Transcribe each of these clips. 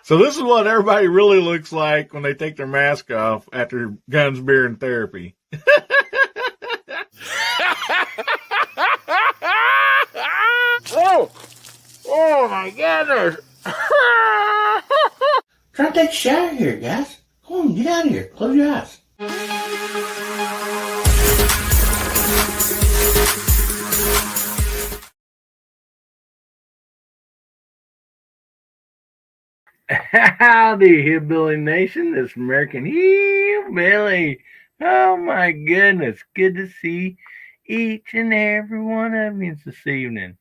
So this is what everybody really looks like when they take their mask off after guns, beer, and therapy. Oh my goodness. Try to take a shower here, guys. Come on, get out of here. Close your eyes. Howdy, Hillbilly Nation. This American Hillbilly. Oh my goodness. Good to see each and every one of you this evening.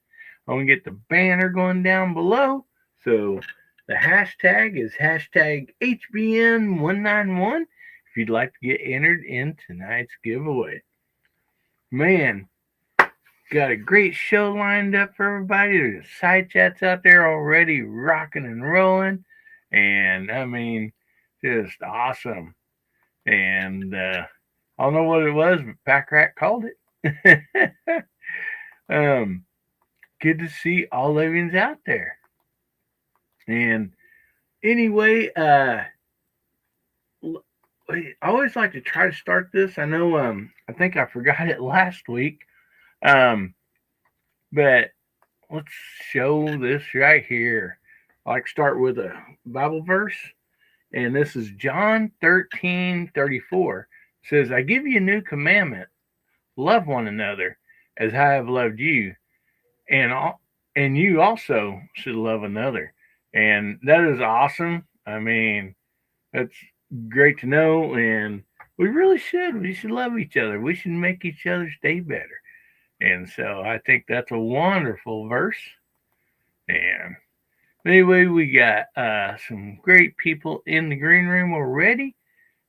I'm going to get the banner going down below. So the hashtag is hashtag HBN191 if you'd like to get entered in tonight's giveaway. Man, got a great show lined up for everybody. There's side chats out there already rocking and rolling. And I mean, just awesome. And I don't know what it was, but Pack Rat called it. Good to see all aliens out there. And anyway, I always like to try to start this. I know I think I forgot it last week. But let's show this right here. I like to start with a Bible verse. And this is John 13:34. It says, I give you a new commandment. Love one another as I have loved you. And you also should love another. And that is awesome. I mean, that's great to know. And we really should. We should love each other. We should make each other's day better. And so I think that's a wonderful verse. And anyway, we got some great people in the green room already.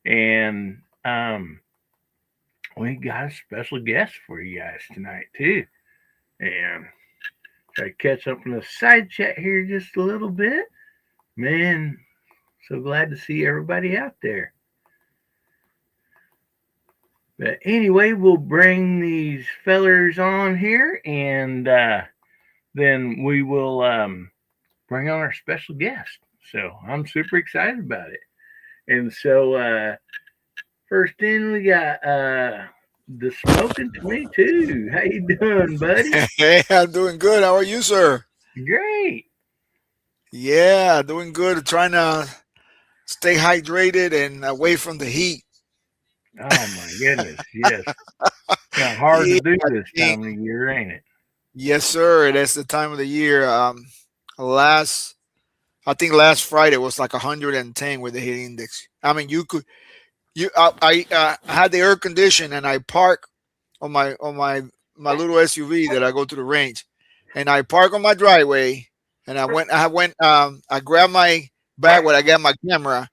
And we got a special guest for you guys tonight, too. And try to catch up on the side chat here just a little bit. Man, so glad to see everybody out there. But anyway, we'll bring these fellers on here, and then we will bring on our special guest. So I'm super excited about it. And so first in, we got the Smoking 22. How you doing, buddy? Hey, I'm doing good. How are you, sir? Great. Yeah, doing good. Trying to stay hydrated and away from the heat. Oh my goodness, yes. Kind of hard to do this time of the year, ain't it? Yes, sir. That's the time of the year. I think last Friday was like 110 with the heat index. I mean, I had the air condition and I park on my little SUV that I go to the range, and I park on my driveway, and I grabbed my bag where I got my camera,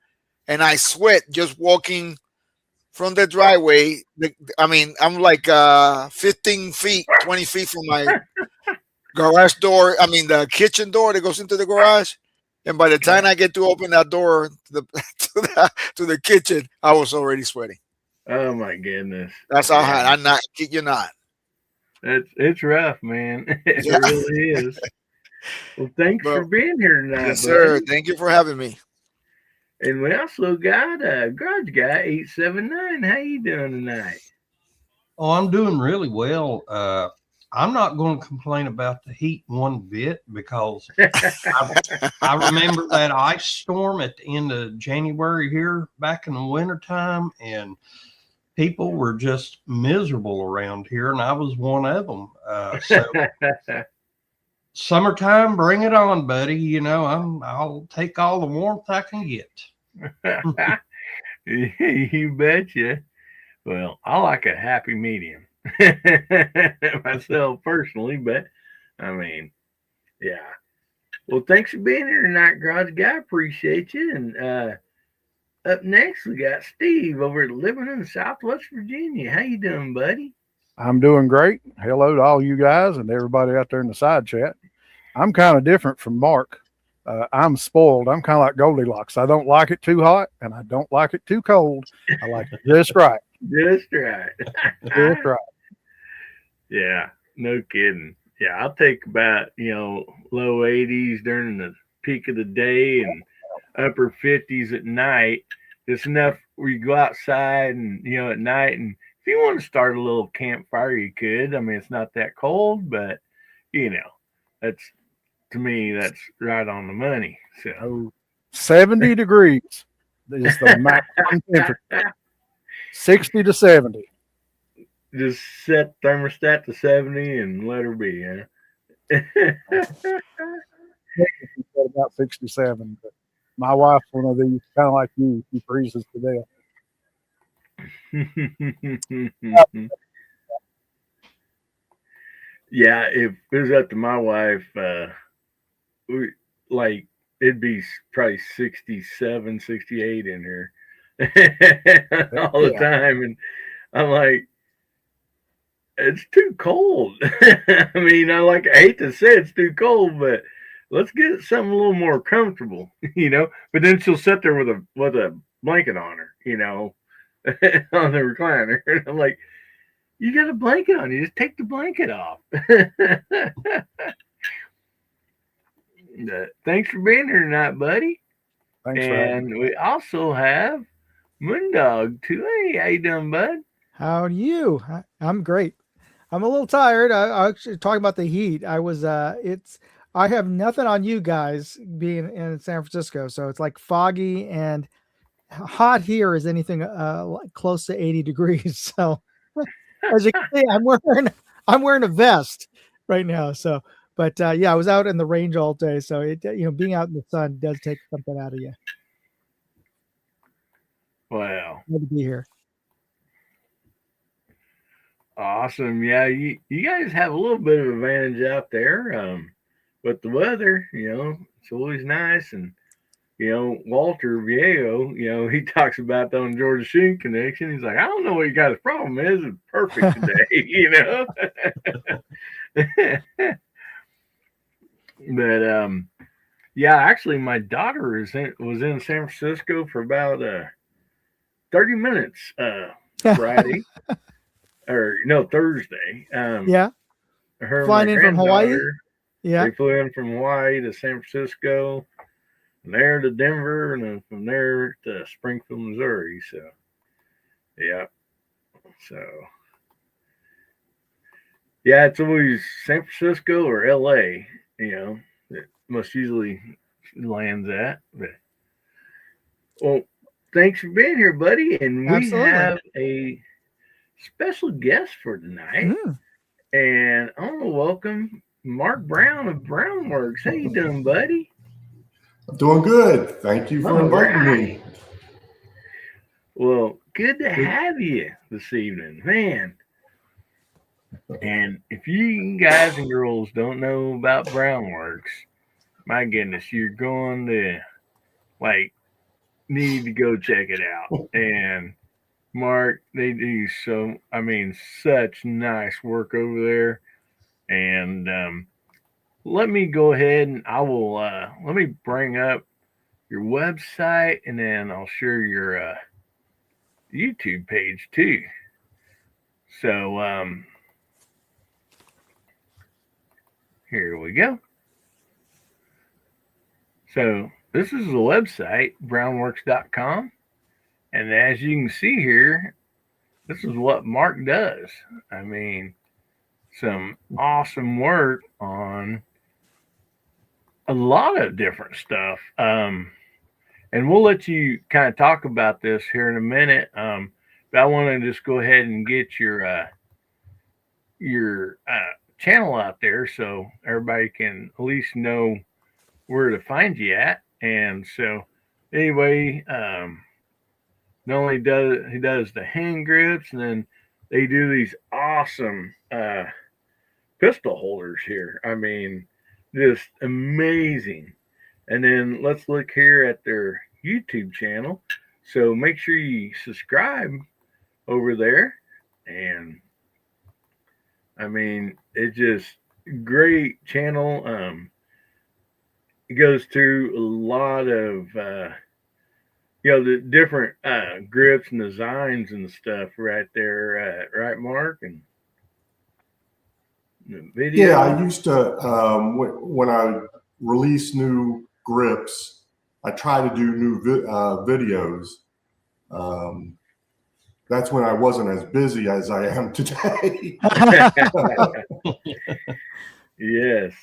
and I sweat just walking from the driveway. I mean, I'm like 15 feet, 20 feet from my garage door. I mean, the kitchen door that goes into the garage. And by the time I get to open that door to the kitchen, I was already sweating. Oh my goodness. That's how hot. I'm not, you're not. It's rough, man. It really is. Well, thanks for being here tonight. Yes, sir. Thank you for having me. And we also got Garage Guy 879. How you doing tonight? Oh, I'm doing really well. I'm not going to complain about the heat one bit because I remember that ice storm at the end of January here back in the wintertime, and people were just miserable around here, and I was one of them. So summertime, bring it on, buddy. You know, I'll take all the warmth I can get. You betcha. Well, I like a happy medium myself personally, but I mean, yeah. Well, thanks for being here tonight, Garage Guy. Appreciate you. And up next, we got Steve over at Living in Southwest Virginia. How you doing, buddy? I'm doing great. Hello to all you guys and everybody out there in the side chat. I'm kind of different from Mark. I'm spoiled. I'm kind of like Goldilocks. I don't like it too hot, and I don't like it too cold. I like it just right. Just right. Just right. Yeah, no kidding. Yeah, I'll take about, low 80s during the peak of the day and upper 50s at night. Just enough where you go outside and at night, and if you want to start a little campfire, you could. I mean, it's not that cold, but that's to me that's right on the money. So Oh, 70 degrees is the maximum temperature. 60 to 70. just set thermostat to 70 and let her be. About 67. But my wife's one of these, kind of like you. She freezes to death. Yeah, if it was up to my wife, it'd be probably 67, 68 in here all the time. And I'm like, it's too cold. I mean, I hate to say it's too cold, but let's get something a little more comfortable, But then she'll sit there with a blanket on her, on the recliner. And I'm like, you got a blanket on. You just take the blanket off. Thanks for being here tonight, buddy. Thanks and we also have Moondog too. Hey, how you doing, bud? How are you? I'm great. I'm a little tired. I actually talking about the heat. I have nothing on you guys being in San Francisco. So it's like foggy and hot here is anything close to 80 degrees. So as you can see, I'm wearing a vest right now. So, but yeah, I was out in the range all day. So being out in the sun does take something out of you. Wow. Good to be here. Awesome. Yeah, you guys have a little bit of advantage out there with the weather. It's always nice. And, Walter Viejo, he talks about that on Georgia Sheen Connection. He's like, I don't know what you guys' problem is. It's perfect today, But, yeah, actually, my daughter was in San Francisco for about 30 minutes Friday. Or no, Thursday. Yeah. Her flying in from Hawaii. Yeah. They flew in from Hawaii to San Francisco, and there to Denver, and then from there to Springfield, Missouri. So, yeah. So, yeah, it's always San Francisco or LA, that most usually lands at. But, well, thanks for being here, buddy. And we have a special guest for tonight. And I want to welcome Mark Brown of Brownworks. How you doing, buddy? I'm doing good. Thank you for inviting me. Well, good to have you this evening, man. And if you guys and girls don't know about Brownworks, my goodness, you're going to need to go check it out. And Mark, they do such nice work over there. And let me go ahead and I will let me bring up your website, and then I'll share your YouTube page too. So here we go. So this is the website, brownworks.com. And as you can see here, this is what Mark does. I mean, some awesome work on a lot of different stuff. And we'll let you kind of talk about this here in a minute. But I want to just go ahead and get your channel out there so everybody can at least know where to find you at. And so anyway, not only does he does the hand grips, and then they do these awesome pistol holders here. I mean, just amazing. And then let's look here at their YouTube channel. So make sure you subscribe over there. And I mean, it's just great channel. It goes through a lot of the different grips and designs and stuff right there, right, Mark? And the video. Yeah, I used to when I release new grips, I try to do new videos. That's when I wasn't as busy as I am today. Yes.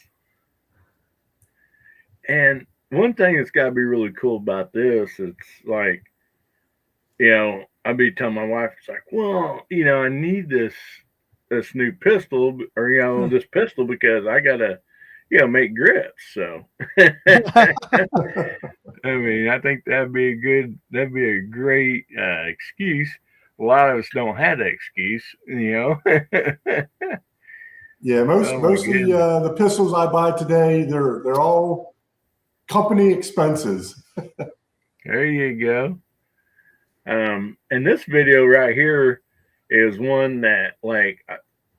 And one thing that's got to be really cool about this, it's like, I'd be telling my wife, it's like, well, I need this new pistol, or this pistol, because I gotta make grips. So I mean, I think that'd be a great excuse. A lot of us don't have that excuse. Yeah, most Oh, my most of the pistols I buy today, they're all company expenses. There you go. And this video right here is one that, like,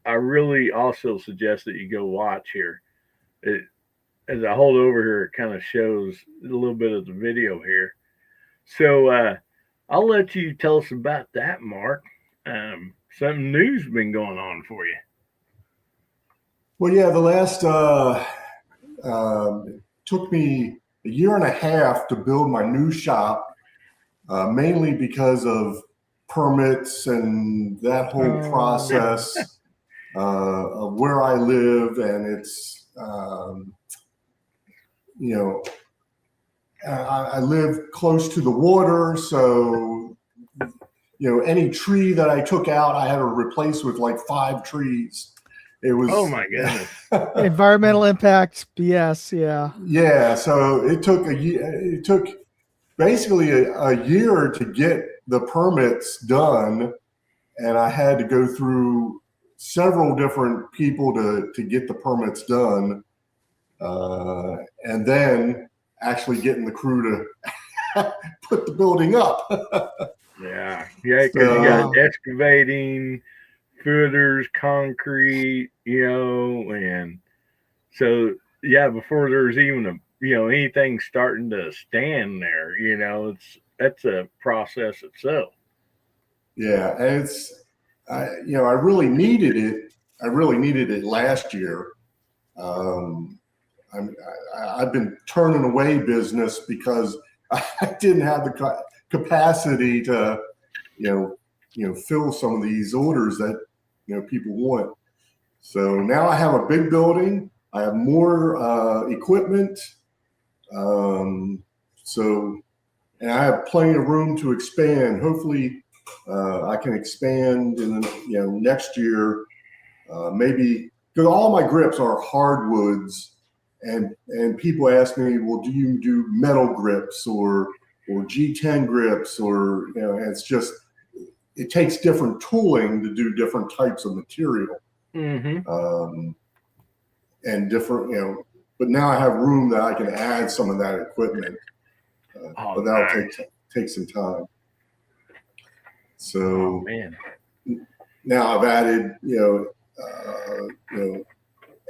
I really also suggest that you go watch here. As I hold over here, it kind of shows a little bit of the video here. So I'll let you tell us about that, Mark. Something new's been going on for you. Well, yeah, the last took me a year and a half to build my new shop, mainly because of permits and that whole process of where I live, and it's I live close to the water, so any tree that I took out, I had to replace with like 5 trees. It was, oh my goodness. Environmental impact BS. Yeah. Yeah. So it took a year. It took basically a year to get the permits done, and I had to go through several different people to get the permits done, and then actually getting the crew to put the building up. Yeah, because you got excavating, footers, concrete, and so before there's even anything starting to stand there, that's a process itself. Yeah, and I really needed it. I really needed it last year. I've been turning away business because I didn't have the capacity to, fill some of these orders that people want. So now I have a big building. I have more equipment. And I have plenty of room to expand. Hopefully, I can expand in next year. Maybe because all my grips are hardwoods, and people ask me, well, do you do metal grips or G10 grips, or it's just, it takes different tooling to do different types of material. Mm-hmm. And different, but now I have room that I can add some of that equipment, but that'll take some time. So now I've added,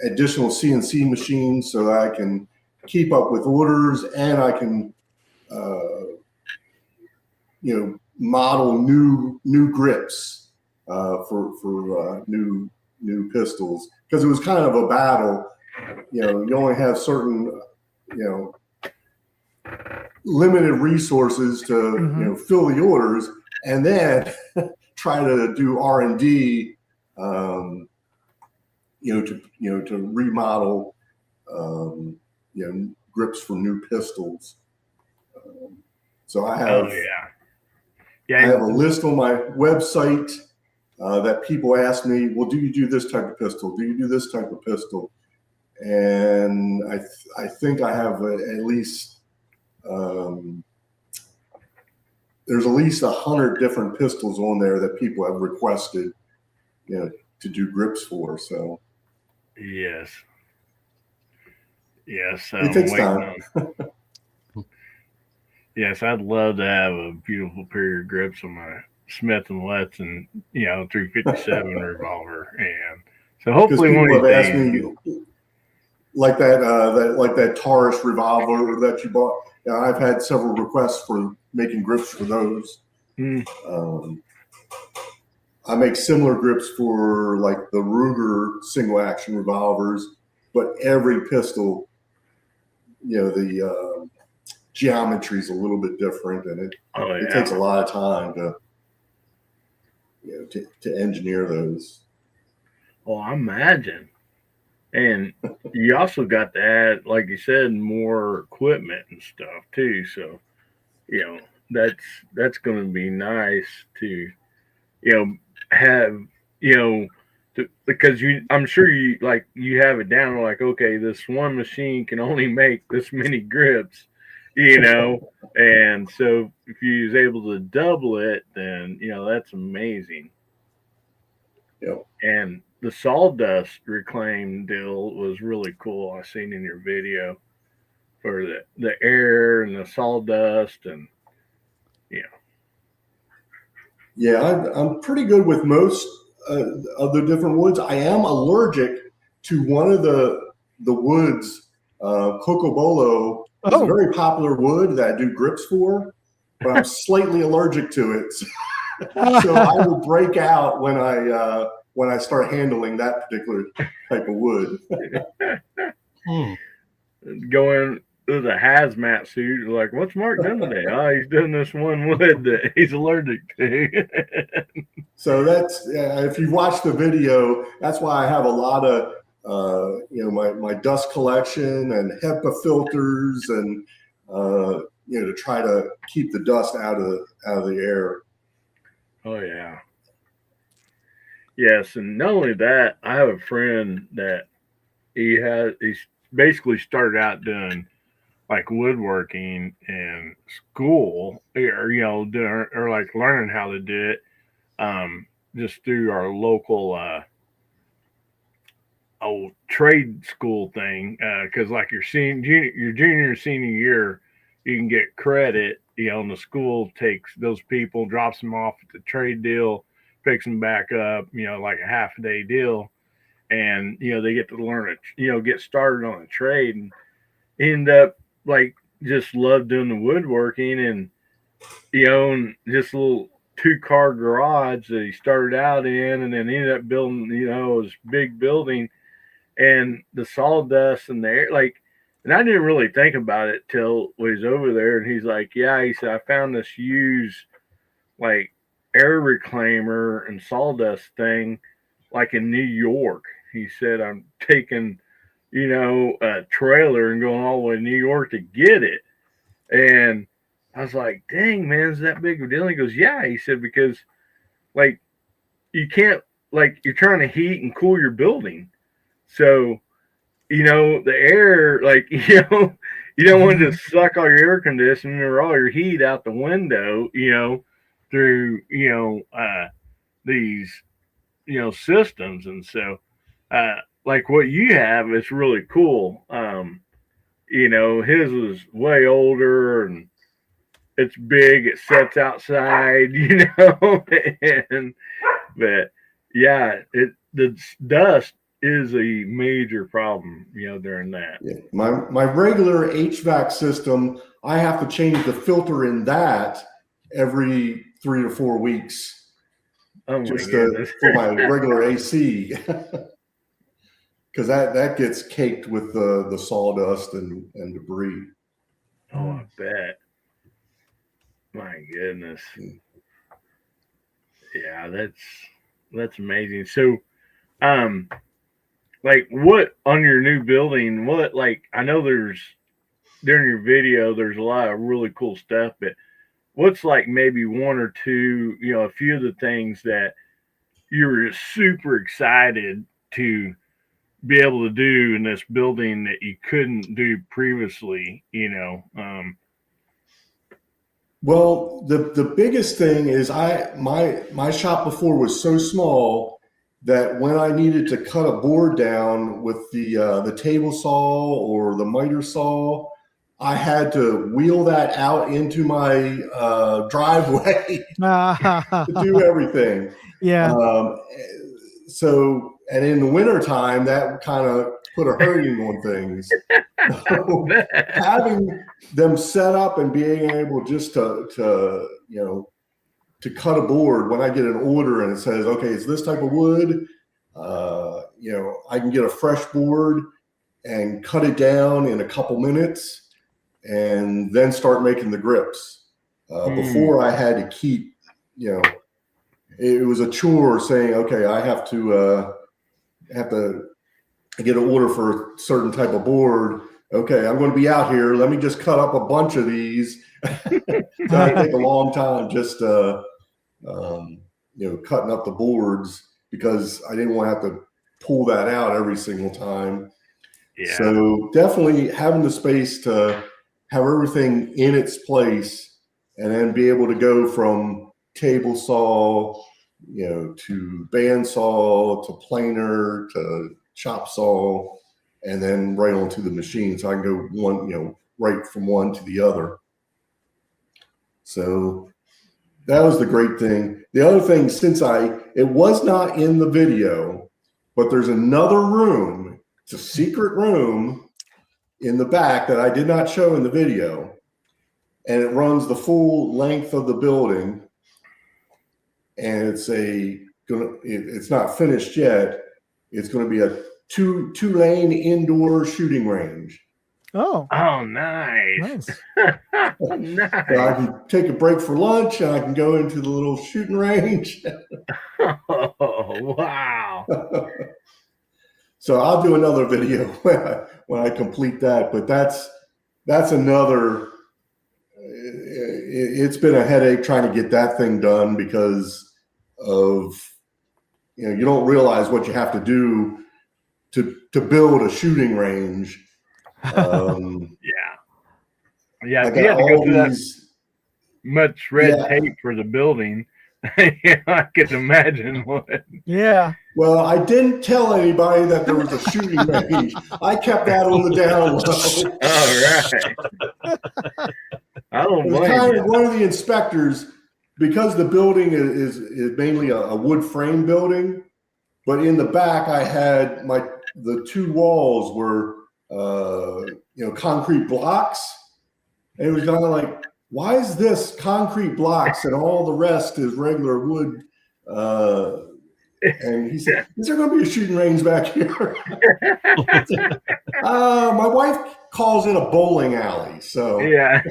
additional CNC machines so that I can keep up with orders, and I can, model new grips for new pistols, because it was kind of a battle. You only have certain limited resources to fill the orders, and then try to do R&D to remodel grips for new pistols. So I have I have a list on my website that people ask me, well, do you do this type of pistol? Do you do this type of pistol? And I think I have at least there's at least 100 different pistols on there that people have requested, to do grips for. So yes, it takes time. Yes, I'd love to have a beautiful pair of grips on my Smith and Wesson, 357 revolver, and so hopefully one of these days, asked me, like that Taurus revolver that you bought. I've had several requests for making grips for those. I make similar grips for like the Ruger single action revolvers, but every pistol, the geometry is a little bit different, and it takes a lot of time to to engineer those. Oh, I imagine. And you also got to add, like you said, more equipment and stuff too. So, that's going to be nice to, have, because I'm sure you have it down like, okay, this one machine can only make this many grips, and so if you was able to double it, then, that's amazing. Yep. And the sawdust reclaim deal was really cool. I seen in your video for the air and the sawdust and Yeah, I'm pretty good with most of the different woods. I am allergic to one of the woods, cocobolo. It's a very popular wood that I do grips for, but I'm slightly allergic to it. So I will break out when I start handling that particular type of wood. Going with a hazmat suit, like, what's Mark doing today? Oh, he's doing this one wood that he's allergic to. So that's if you watch the video, that's why I have a lot of my dust collection and HEPA filters and to try to keep the dust out of the air. Oh yeah. Yes, and not only that, I have a friend that he's basically started out doing like woodworking in school, or like learning how to do it, just through our local old trade school thing. Because like your junior and senior year, you can get credit. And the school takes those people, drops them off at the trade deal, picks them back up. Like a half a day deal, and they get to learn it. Get started on a trade and end up like just love doing the woodworking and and just a little 2-car garage that he started out in, and then ended up building his big building, and the sawdust and the air, like, and I didn't really think about it till we was over there, and he's like, yeah, he said, I found this used like air reclaimer and sawdust thing like in New York. He said, I'm taking a trailer and going all the way to New York to get it. And I was like, dang, man, is that big of a deal? He goes, yeah. He said, because like you can't, like, you're trying to heat and cool your building. So, the air, like, you don't want to just suck all your air conditioning or all your heat out the window, through, these, systems. And so, like what you have is really cool. His was way older and it's big. It sets outside, but yeah, the dust is a major problem, during that. Yeah. My regular HVAC system, I have to change the filter in that every 3 to 4 weeks. Oh just for my regular AC. Because that gets caked with the sawdust and debris. Oh, I bet. My goodness. Yeah, that's amazing. So, like, what on your new building? What, like, I know during your video there's a lot of really cool stuff, but what's like maybe one or two, a few of the things that you were just super excited to be able to do in this building that you couldn't do previously, Well, the biggest thing is my shop before was so small that when I needed to cut a board down with the table saw or the miter saw, I had to wheel that out into my driveway to do everything. Yeah. So, and in the wintertime, that kind of put a hurting on things. So having them set up and being able just to cut a board when I get an order and it says, okay, it's this type of wood, I can get a fresh board and cut it down in a couple minutes. and then start making the grips. Before I had to keep, it was a chore saying, okay, I have to get an order for a certain type of board. Okay, I'm going to be out here. Let me just cut up a bunch of these. That take a long time just cutting up the boards, because I didn't want to have to pull that out every single time. Yeah. So definitely having the space to have everything in its place, and then be able to go from table saw, to bandsaw, to planer, to chop saw, and then right onto the machine. So I can go one, right from one to the other. So that was the great thing. The other thing, it was not in the video, but there's another room. It's a secret room in the back that I did not show in the video. And it runs the full length of the building. And it's not finished yet. It's going to be a two-lane indoor shooting range. Oh, nice. nice. Nice. So I can take a break for lunch, and I can go into the little shooting range. Oh, wow. So I'll do another video when I complete that. But that's another. It's been a headache trying to get that thing done, because of you don't realize what you have to do to build a shooting range. Yeah. If you had to go through that much red tape for the building, I can imagine what. Yeah. Well, I didn't tell anybody that there was a shooting range. I kept that on the down low. All right. I don't blame you. One of the inspectors, because the building is mainly a wood frame building, but in the back I had the two walls were concrete blocks, and it was kind of like, why is this concrete blocks and all the rest is regular wood? And he said, is there going to be a shooting range back here? My wife calls it a bowling alley. So yeah,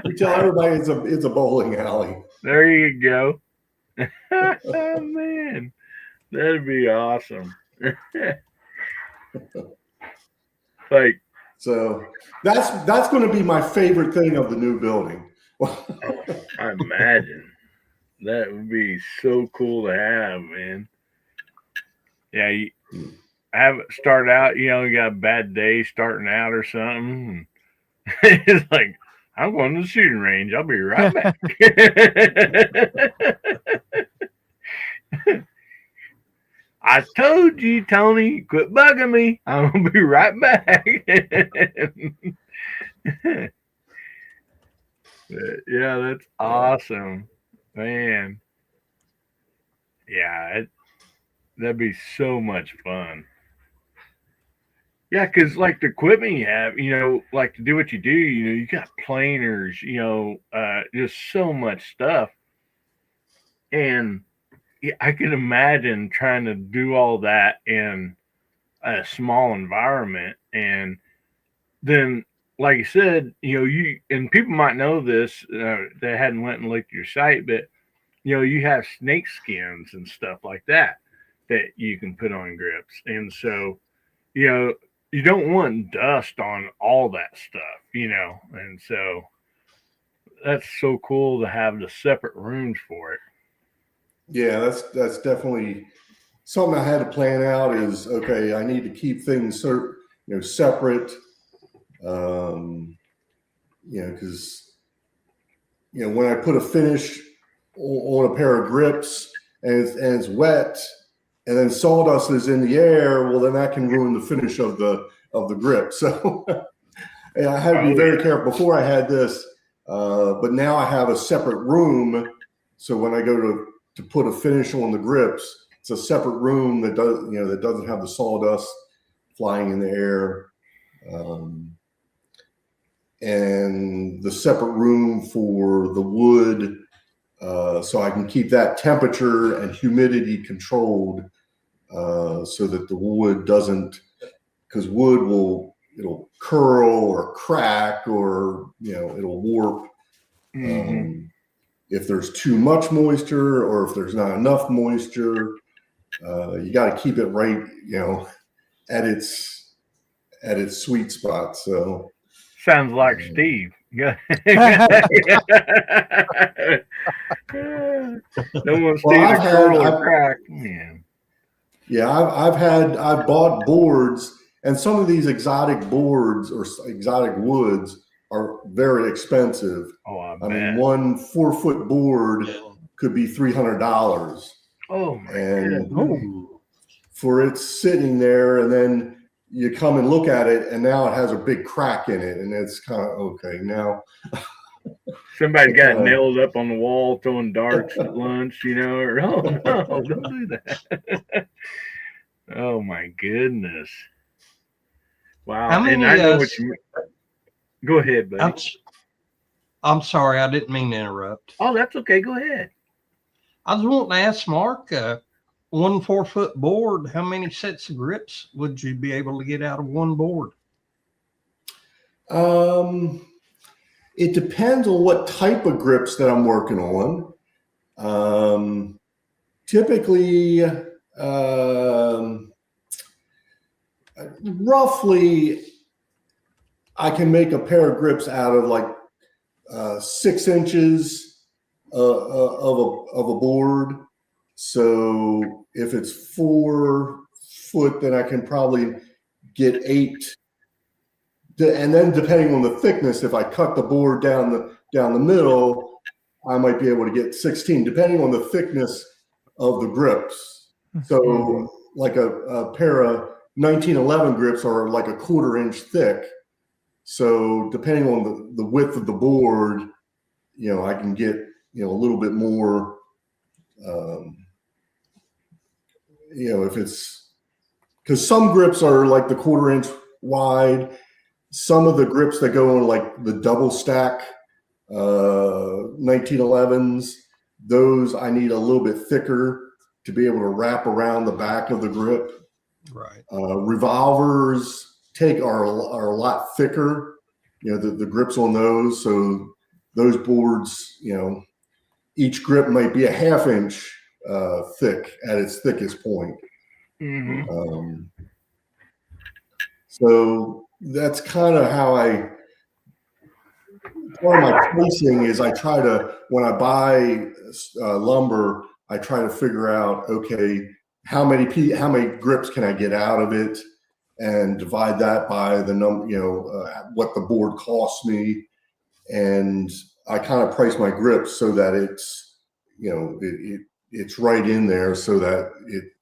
we tell everybody it's a bowling alley. There you go. Oh, man, that'd be awesome. So that's going to be my favorite thing of the new building. I imagine that would be so cool to have, man. Yeah, you have it start out, you got a bad day starting out or something. It's like, I'm going to the shooting range. I'll be right back. I told you, Tony, quit bugging me. I'm going to be right back. Yeah, that's awesome, man. Yeah, that'd be so much fun. Yeah, because like the equipment you have, like to do what you do, you got planers, just so much stuff. And I can imagine trying to do all that in a small environment. And then, like you said, you and people might know this, they hadn't went and looked at your site, but you have snake skins and stuff like that you can put on grips. And so, you don't want dust on all that stuff, and so that's so cool to have the separate rooms for it. Yeah, that's definitely something I had to plan out. Is okay, I need to keep things separate, because when I put a finish on a pair of grips and it's wet, and then sawdust is in the air, well, then that can ruin the finish of the grip. So I had to be very careful before I had this, but now I have a separate room. So when I go to put a finish on the grips, it's a separate room that doesn't have the sawdust flying in the air, and the separate room for the wood, so I can keep that temperature and humidity controlled, so that the wood doesn't, because wood will it'll curl or crack, or it'll warp. If there's too much moisture or if there's not enough moisture, you got to keep it right, at its sweet spot. So sounds like Steve. Yeah. Don't want Steve to curl or crack. Yeah, I've bought boards, and some of these exotic boards or exotic woods are very expensive. Oh, I mean, one 4-foot board could be $300. Oh my and goodness. For it sitting there, and then you come and look at it, and now it has a big crack in it, and it's kind of okay now. Somebody's got nailed up on the wall throwing darts at lunch, or oh no, don't do that. Oh my goodness! Wow. How many, and I know what you mean. Go ahead, buddy. I'm sorry, I didn't mean to interrupt. Oh, that's okay. Go ahead. I was wanting to ask Mark, one 4-foot board, how many sets of grips would you be able to get out of one board? It depends on what type of grips that I'm working on. Typically, roughly, I can make a pair of grips out of like 6 inches of a board. So if it's 4 foot, then I can probably get 8. And then depending on the thickness, if I cut the board down the middle, I might be able to get 16, depending on the thickness of the grips. So like a pair of 1911 grips are like a 1/4 inch thick. So depending on the width of the board, I can get, a little bit more, if it's, because some grips are like the 1/4 inch wide. Some of the grips that go on like the double stack 1911s, those I need a little bit thicker to be able to wrap around the back of the grip. Right. Revolvers are a lot thicker, the grips on those. So those boards, each grip might be a 1/2 inch thick at its thickest point. So that's kind of how part of my pricing is I try to, when I buy lumber, I try to figure out, okay, how many grips can I get out of it, and divide that by the number, what the board costs me. And I kind of price my grips so that it's, it's right in there, so that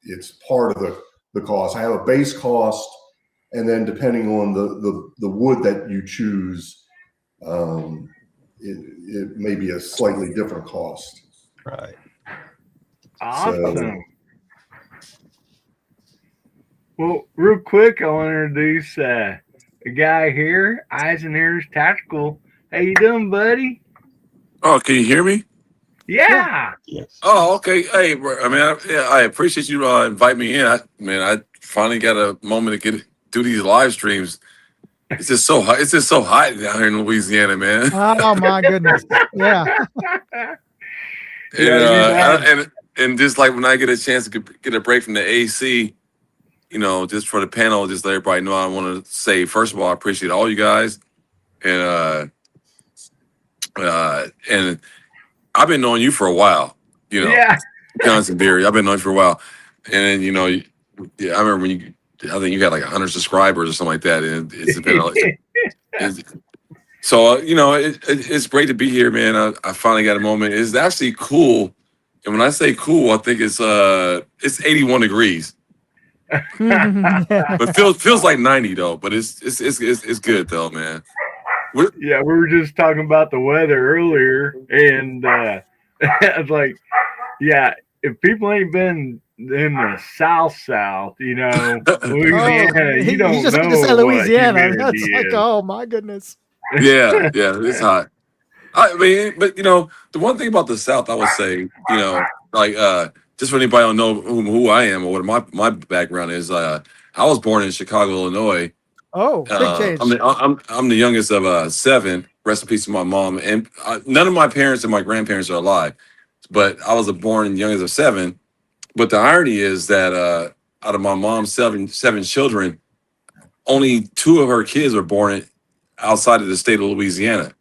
it's part of the cost. I have a base cost, and then depending on the wood that you choose, it may be a slightly different cost. Right. Awesome. So, well, real quick, I want to introduce a guy here, Eyes and Ears Tactical. How you doing, buddy? Oh, can you hear me? Yeah. Yes. Oh, okay. Hey, I appreciate you invite me in. I finally got a moment to do these live streams. It's just so hot. It's just so hot down here in Louisiana, man. Oh my goodness. Yeah. And just like when I get a chance to get a break from the AC, just for the panel, just let everybody know, I want to say, first of all, I appreciate all you guys. And I've been knowing you for a while, Yeah. Johnson Beery. I've been knowing you for a while. And then, I remember when I think you got like 100 subscribers or something like that. And it's been so, it's great to be here, man. I finally got a moment. It's actually cool. And when I say cool, I think it's 81 degrees. But feels like 90 though. But it's good though, man. Yeah, we were just talking about the weather earlier, and I was like, yeah, if people ain't been in the South, Louisiana, you don't you just know need to say Louisiana. That's is. like, oh my goodness. Yeah, it's hot. I mean, but the one thing about the South, I would say, just for anybody don't know who I am or what my background is, I was born in Chicago, Illinois, Oh, big change. I'm the youngest of 7. Rest in peace to my mom. And none of my parents and my grandparents are alive, but I was born youngest of 7. But the irony is that out of my mom's seven children, only 2 of her kids were born outside of the state of Louisiana.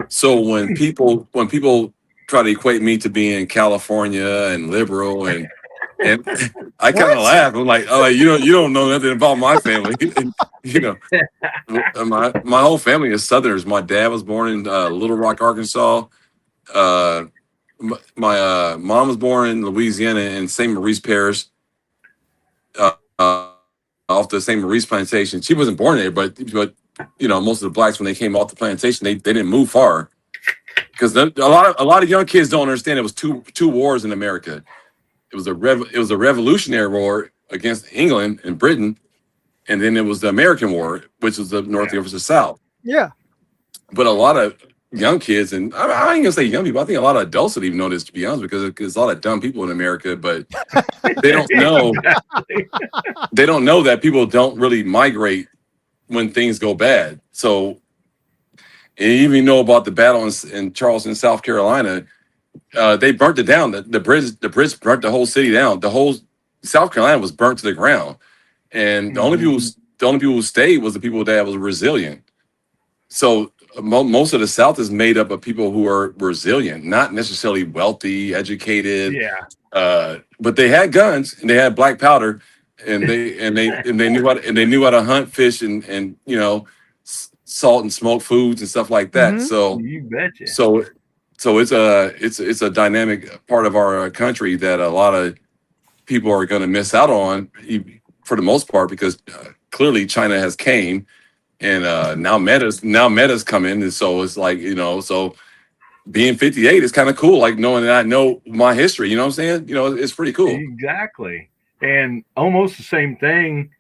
So when people try to equate me to being California and liberal and I kind of laugh. I'm like, oh, you don't know nothing about my family. You know, my whole family is Southerners. My dad was born in Little Rock, Arkansas. My mom was born in Louisiana in St. Maurice Parish, off the St. Maurice plantation. She wasn't born there, but you know, most of the blacks when they came off the plantation, they didn't move far because a lot of young kids don't understand it was two wars in America. It was a Revolutionary War against England and Britain, and then it was the American War, which was the North versus South. Yeah. But a lot of young kids, and I ain't gonna say young people, I think a lot of adults would even know this, to be honest, because there's a lot of dumb people in America, but they don't know. They don't know that people don't really migrate when things go bad. So, and you even know about the battle in Charleston, South Carolina. They burnt it down. The Brits burnt the whole city down. The whole South Carolina was burnt to the ground, and the only people who stayed was the people that was resilient. So most of the South is made up of people who are resilient, not necessarily wealthy, educated. Yeah. But they had guns and they had black powder, and they knew how to hunt, fish, and you know, salt and smoked foods and stuff like that. So you betcha. So it's a dynamic part of our country that a lot of people are going to miss out on for the most part, because clearly China has came, and now Meta's coming, and so it's like, you know, so being 58 is kind of cool, like knowing that I know my history. You know what I'm saying? You know, it's pretty cool. Exactly, and almost the same thing.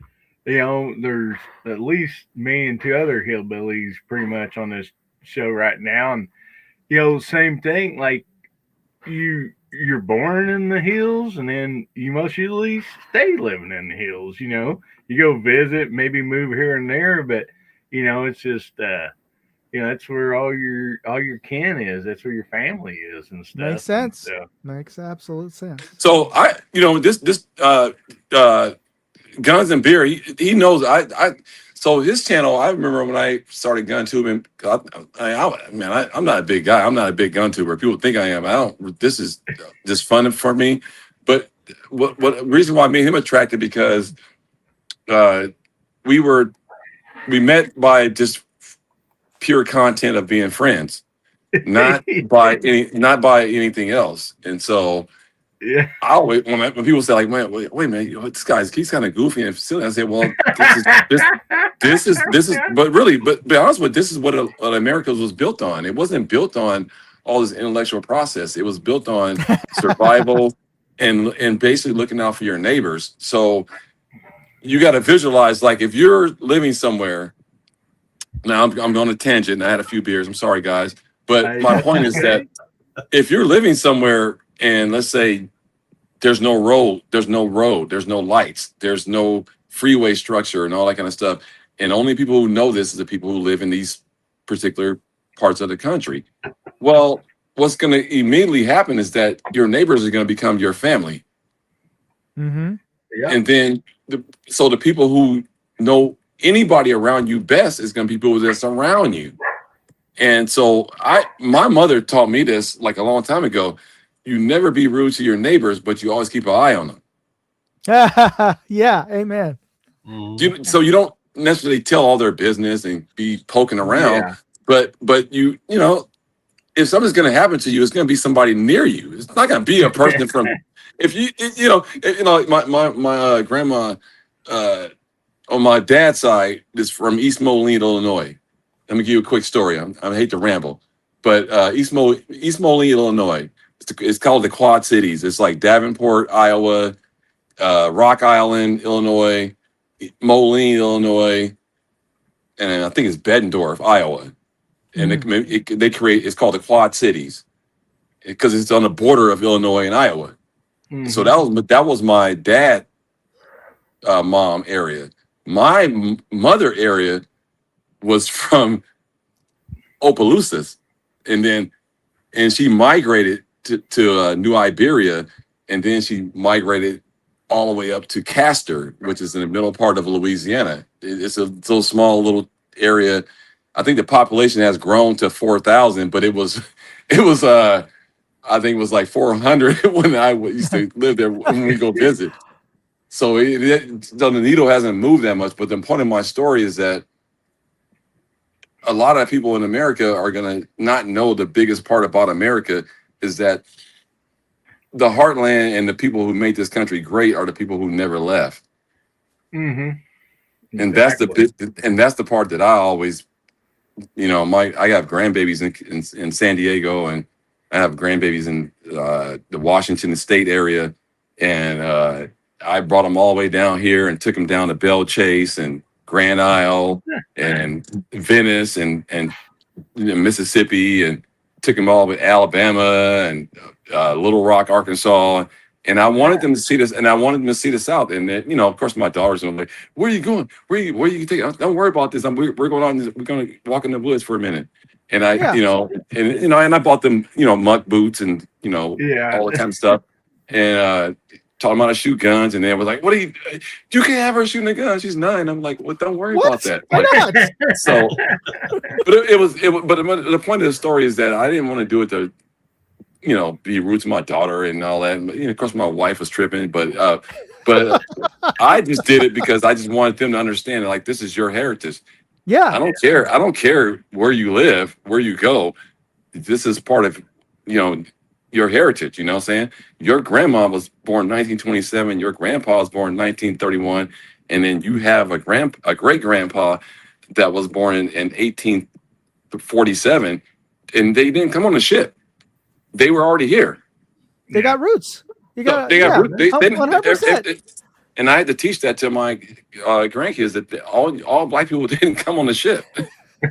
You know, there's at least me and 2 other hillbillies pretty much on this show right now, and you know, same thing. Like you're born in the hills, and then you most usually stay living in the hills. You know, you go visit, maybe move here and there, but you know, it's just you know, that's where all your kin is. That's where your family is and stuff. Makes sense. Makes absolute sense. So this Guns and Beer, he knows. So his channel, I remember when I started gun tubing. I'm not a big guy. I'm not a big gun tuber. People think I am. I don't. This is just fun for me. But what reason why I made him attracted, because we met by just pure content of being friends, not by anything else. And so yeah, I always, when people say like, man, wait a minute, he's kind of goofy and silly. I say, well, this is, but be honest with you, this is what America was built on. It wasn't built on all this intellectual process. It was built on survival and basically looking out for your neighbors. So you got to visualize, like, if you're living somewhere. Now I'm on a tangent. I had a few beers. I'm sorry, guys, but my point is that if you're living somewhere and let's say there's no road, there's no lights, there's no freeway structure and all that kind of stuff, and only people who know this is the people who live in these particular parts of the country. Well, what's going to immediately happen is that your neighbors are going to become your family. Mm-hmm. Yeah. And then the people who know anybody around you best is going to be people that surround you. And so my mother taught me this like a long time ago. You never be rude to your neighbors, but you always keep an eye on them. Yeah, amen. So you don't necessarily tell all their business and be poking around, but you know, if something's going to happen to you, it's going to be somebody near you. It's not going to be a person from. If you know, my grandma on my dad's side is from East Moline, Illinois. Let me give you a quick story. I hate to ramble, but East Moline, Illinois. It's called the Quad Cities. It's like Davenport, Iowa, Rock Island, Illinois, Moline, Illinois, and I think it's Bettendorf, Iowa. And it's called the Quad Cities because it's on the border of Illinois and Iowa. Mm-hmm. So that was my dad mom area. My mother area was from Opelousas, and she migrated to New Iberia, and then she migrated all the way up to Castor, which is in the middle part of Louisiana. It's a little small little area. I think the population has grown to 4,000, but it was I think it was like 400 when I used to live there when we go visit. So the needle hasn't moved that much. But the point of my story is that a lot of people in America are going to not know the biggest part about America is that the heartland and the people who made this country great are the people who never left. Mm-hmm. And that's the part that I always, I have grandbabies in San Diego, and I have grandbabies in the Washington State area, and I brought them all the way down here and took them down to Belle Chase and Grand Isle and Venice and Mississippi, and took them all to Alabama and Little Rock, Arkansas. And I wanted them to see this, and I wanted them to see the South. And then, of course, my daughters were like, "Where are you going? Where are you taking? Don't worry about this. We're going on. We're going to walk in the woods for a minute." And I, and I bought them, muck boots and all that kind of stuff, and taught them how to shoot guns. And they was like, "What are you can't have her shooting a gun. She's 9." I'm like, "Well, don't worry about that." Why not? So, but but the point of the story is that I didn't want to do it to, be rude to my daughter and all that. Of course, my wife was tripping, but I just did it because I just wanted them to understand that, like, this is your heritage. Yeah. I don't care. I don't care where you live, where you go. This is part of, your heritage. You know what I'm saying? Your grandma was born 1927. Your grandpa was born 1931. And then you have a great grandpa that was born in 1847. And they didn't come on the ship. They were already here. They got roots. They got roots. 100%. And I had to teach that to my grandkids that all black people didn't come on the ship,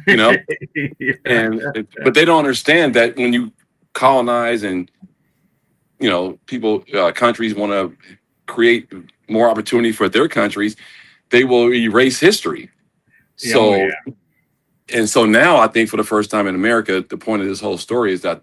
but they don't understand that when you colonize and countries want to create more opportunity for their countries, they will erase history. And so now I think for the first time in America, the point of this whole story is that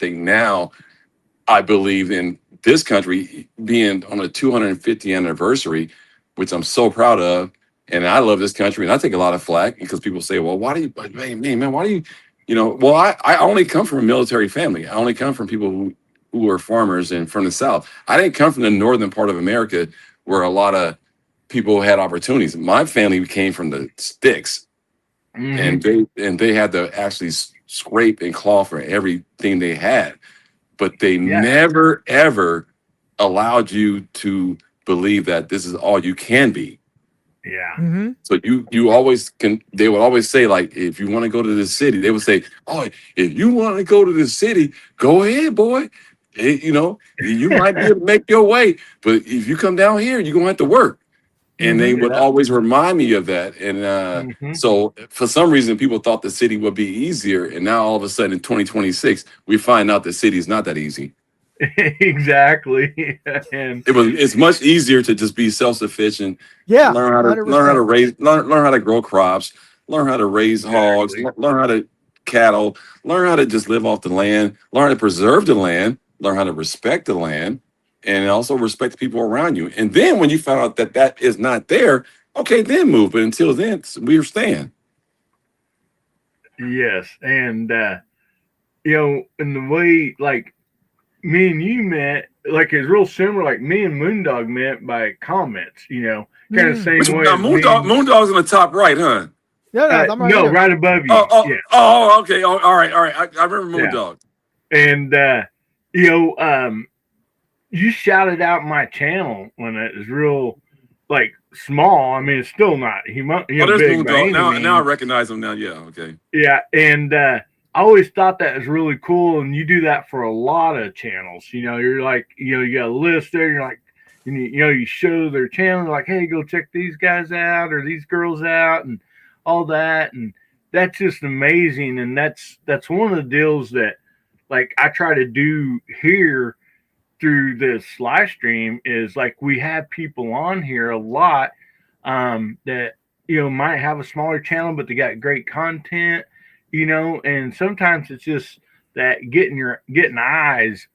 I believe in this country being on a 250th anniversary, which I'm so proud of. And I love this country, and I take a lot of flack because people say, "Well, why do you, man, why do you, well, I only come from a military family. I only come from people who are farmers and from the South. I didn't come from the northern part of America where a lot of people had opportunities. My family came from the sticks, and they had to actually scrape and claw for everything they had. But they never, ever allowed you to believe that this is all you can be. Yeah. Mm-hmm. So you always can. They would always say, like, if you want to go to the city, they would say, "Oh, if you want to go to the city, go ahead, boy. You might be able to make your way. But if you come down here, you're gonna have to work." And they would always remind me of that. And so for some reason, people thought the city would be easier. And now all of a sudden in 2026, we find out the city is not that easy. Exactly. And it's much easier to just be self-sufficient. Yeah. Learn how to learn how to grow crops, learn how to raise hogs, learn how to cattle, learn how to just live off the land, learn how to preserve the land, learn how to respect the land, and also respect the people around you. And then when you find out that is not there, okay, then move. But until then, we're staying. Yes. And, in the way, like, me and you met, like, it's real similar. Like, me and Moondog met by comments, kind of same way. Moondog's in the top right, huh? No, right above you. Okay. All right. I remember Moondog. And, you shouted out my channel when it was real, like, small. I mean, it's still not. There's big. Now I recognize him now. Yeah. Okay. Yeah, and I always thought that was really cool, and you do that for a lot of channels. You're like, you got a list there. You're like, you show their channel, like, hey, go check these guys out or these girls out, and all that, and that's just amazing. And that's one of the deals that, like, I try to do here through this live stream is, like, we have people on here a lot that might have a smaller channel, but they got great content, and sometimes it's just that getting eyes,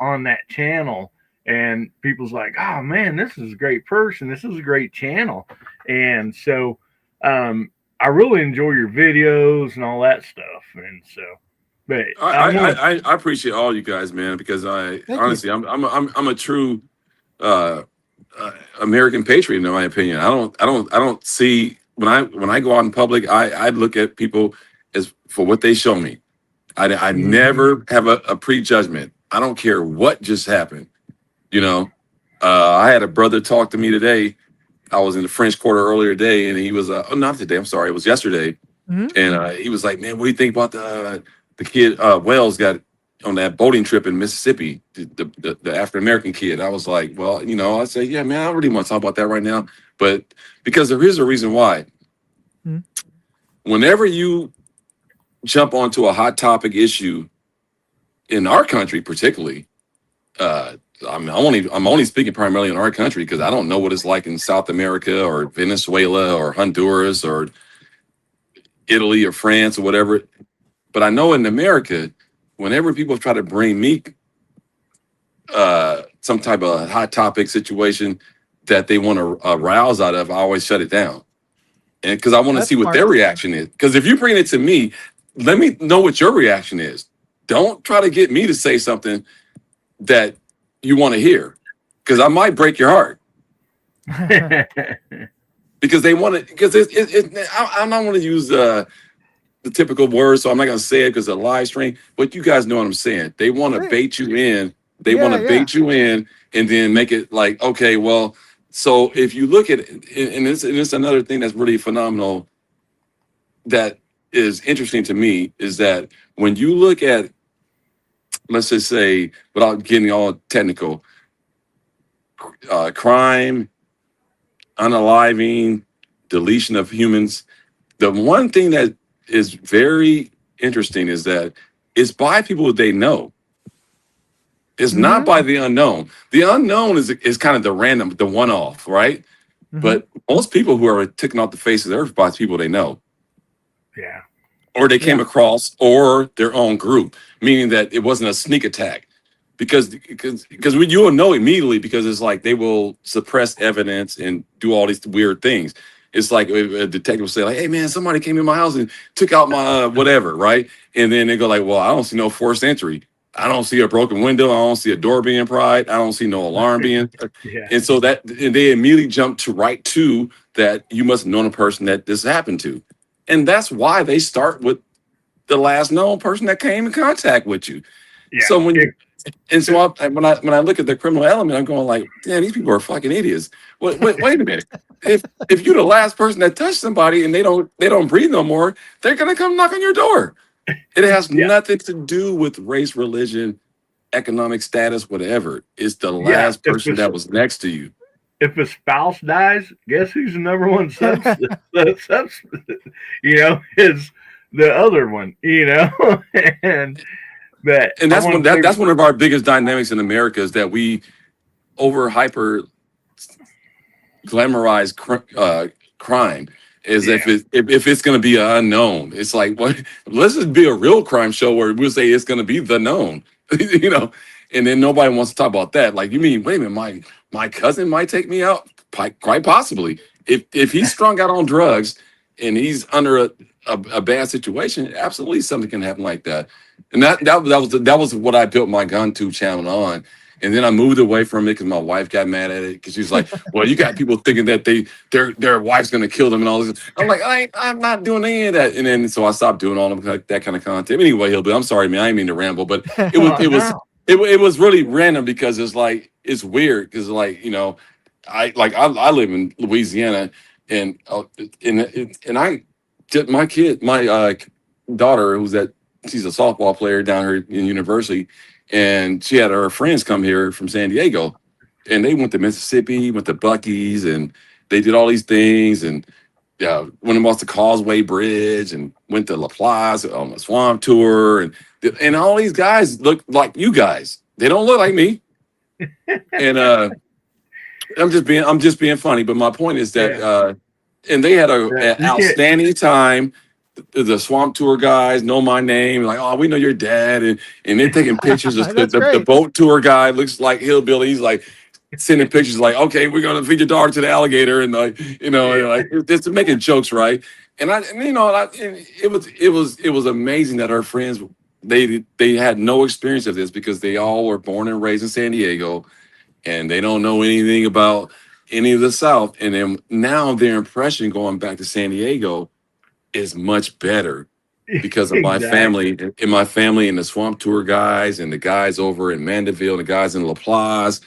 on that channel, and people's like, oh man, this is a great person, this is a great channel. And so I really enjoy your videos and all that stuff. And so, but I appreciate all you guys, man, because honestly, I'm a true American patriot in my opinion. I don't see when I go out in public, I look at people as for what they show me. I never have a prejudgment. I don't care what just happened. I had a brother talk to me today. I was in the French Quarter earlier today, and he was not today. I'm sorry, it was yesterday. And he was like, "Man, what do you think about the kid Wells got on that boating trip in Mississippi, the African American kid?" I was like, "Well, I say, yeah, man, I don't really want to talk about that right now, but because there is a reason why. Whenever you jump onto a hot topic issue in our country, particularly." I'm only speaking primarily in our country because I don't know what it's like in South America or Venezuela or Honduras or Italy or France or whatever. But I know in America, whenever people try to bring me some type of hot topic situation that they want to arouse out of, I always shut it down. And because I want to see what their reaction is. Because if you bring it to me, let me know what your reaction is. Don't try to get me to say something that you want to hear, because I might break your heart. Because they want to, because I don't want to use the typical words, so I'm not going to say it because it's a live stream, but you guys know what I'm saying. They want to bait you in. They want to bait you in and then make it like, okay, well, so if you look at it, and it's another thing that's really phenomenal that is interesting to me, is that when you look at, let's just say, without getting all technical, crime, unaliving, deletion of humans, the one thing that is very interesting is that it's by people they know. It's not by the unknown. The unknown is kind of the random, the one-off, right? But most people who are taken off the face of the earth by people they know. Yeah. Or they came across, or their own group, meaning that it wasn't a sneak attack, because you will know immediately, because it's like they will suppress evidence and do all these weird things. It's like a detective will say, like, "Hey man, somebody came in my house and took out my whatever," right? And then they go like, "Well, I don't see no forced entry. I don't see a broken window. I don't see a door being pried. I don't see no alarm being." And so and they immediately jump to that you must have known a person that this happened to. And that's why they start with the last known person that came in contact with you. Yeah. So when I look at the criminal element, I'm going like, damn, these people are fucking idiots. Wait a minute. If you're the last person that touched somebody and they don't breathe no more, they're gonna come knock on your door. It has nothing to do with race, religion, economic status, whatever. It's the last person that was next to you. If a spouse dies, guess who's the number one substance? Is the other one, and that's one of our biggest dynamics in America, is that we hyper glamorize crime as if it's going to be an unknown. It's like, what? Let's just be a real crime show where we'll say it's going to be the known, and then nobody wants to talk about that. Like, you mean, wait a minute, my cousin might take me out? Quite possibly. If he's strung out on drugs and he's under a bad situation, absolutely something can happen like that. And that was what I built my GunTube channel on. And then I moved away from it because my wife got mad at it, because she's like, "Well, you got people thinking that their wife's gonna kill them and all this." I'm like, I'm not doing any of that. And then so I stopped doing all of that kind of content. Anyway, Hillbilly, I'm sorry, man, I didn't mean to ramble, but it was really random, because it's like, it's weird, because like, I live in Louisiana, and I did my daughter, she's a softball player down here in university, and she had her friends come here from San Diego, and they went to Mississippi, went to Buc-ee's, and they did all these things, and went across the Causeway Bridge, and went to La Plaza on a swamp tour, and all these guys look like you guys. They don't look like me. And I'm just being funny, but my point is that and they had Yeah, an outstanding time. The swamp tour guys know my name, like, oh, we know your dad, and they're taking pictures. That's The great. boat tour guy looks like Hillbilly. He's like sending pictures, like, okay, we're gonna feed your daughter to the alligator, and like, you know, and like just making jokes, right? And you know, and it was amazing that our friends they had no experience of this because they all were born and raised in San Diego, and they don't know anything about any of the South. And then now their impression going back to San Diego is much better because of my family and the swamp tour guys and the guys over in Mandeville, the guys in La Plaza,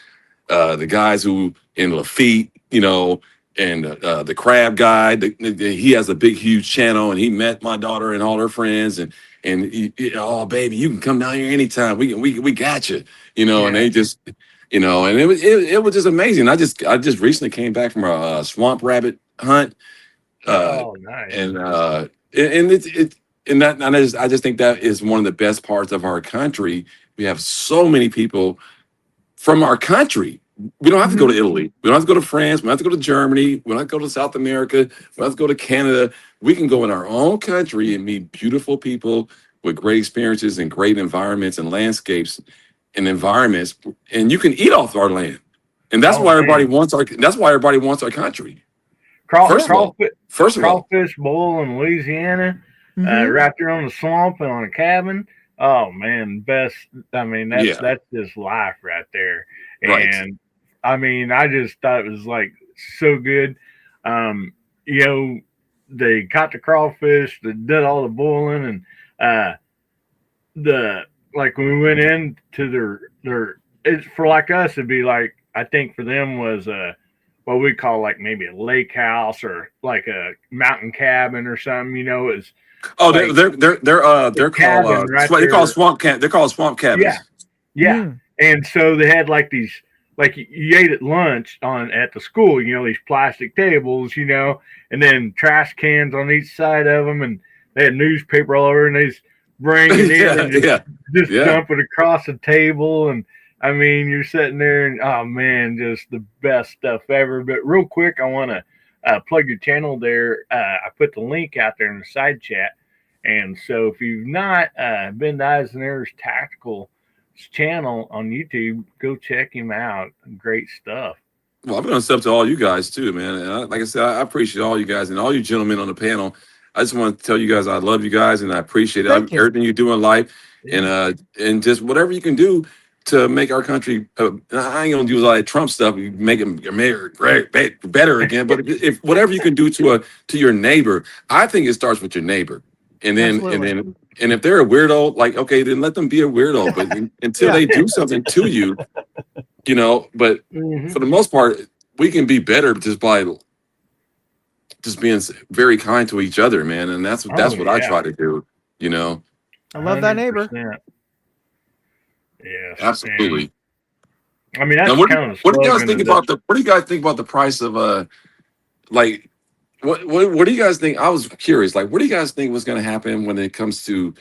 the guys who in Lafitte, you know, and the crab guy. He has a big, huge channel, and he met my daughter and all her friends, and oh baby, you can come down here anytime. We got you, you know. And they just, you know, and it was just amazing. I just recently came back from a swamp rabbit hunt. Nice. And I just think that is one of the best parts of our country. We have so many people from our country. We don't have to go to Italy. We don't have to go to France. We don't have to go to Germany. We don't have to go to South America. We don't have to go to Canada. We can go in our own country and meet beautiful people with great experiences and great environments and landscapes and environments. And you can eat off our land. And that's why everybody wants our country. First of all, crawfish bowl in Louisiana, right there on the swamp and on a cabin. Oh man, best. I mean, that's just life right there. And I mean, I just thought it was like so good. You know, they caught the crawfish, they did all the boiling, and like when we went into their it's for like us, it'd be like, I think for them was what we call like maybe a lake house or like a mountain cabin or something, you know. It's they're called they call swamp camp. They're called swamp cabins. Yeah. And so they had like these, like you ate at lunch at the school, you know, these plastic tables, you know, and then trash cans on each side of them, and they had newspaper all over, and they just bring it in and just dump it across the table. And I mean, you're sitting there and, oh man, just the best stuff ever. But real quick, I want to plug your channel there. I put the link out there in the side chat. And so if you've not been to Eisenhower's Tactical channel on YouTube, go check him out. Great stuff. Well, I'm going to step to all you guys too, man. And like I said, I appreciate all you guys and all you gentlemen on the panel. I just want to tell you guys I love you guys and I appreciate everything you do in life, and just whatever you can do to make our country. I ain't gonna do a lot of Trump stuff. Make him better again. But if whatever you can do to your neighbor, I think it starts with your neighbor, and then if they're a weirdo, like, okay, then let them be a weirdo. But until they do something to you, you know. But for the most part, we can be better just by just being very kind to each other, man. And that's what I try to do, you know. I love that neighbor. Yes, absolutely. Man. I mean, that's what do you guys think about the price of like what do you guys think? I was curious, like, what do you guys think was going to happen when it comes to,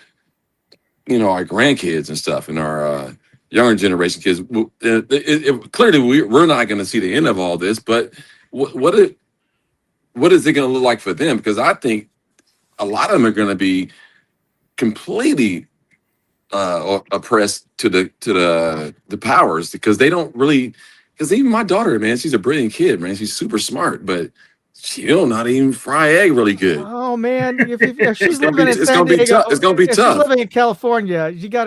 you know, our grandkids and stuff and our younger generation kids? Clearly, we're not going to see the end of all this, but what is it going to look like for them? Because I think a lot of them are going to be completely oppressed to the powers, because they don't really. Because even my daughter, man, she's a brilliant kid, man. She's super smart, but she'll not even fry egg really good. Oh man, if she's living in San Diego, it's gonna be tough. She's living in California. She's got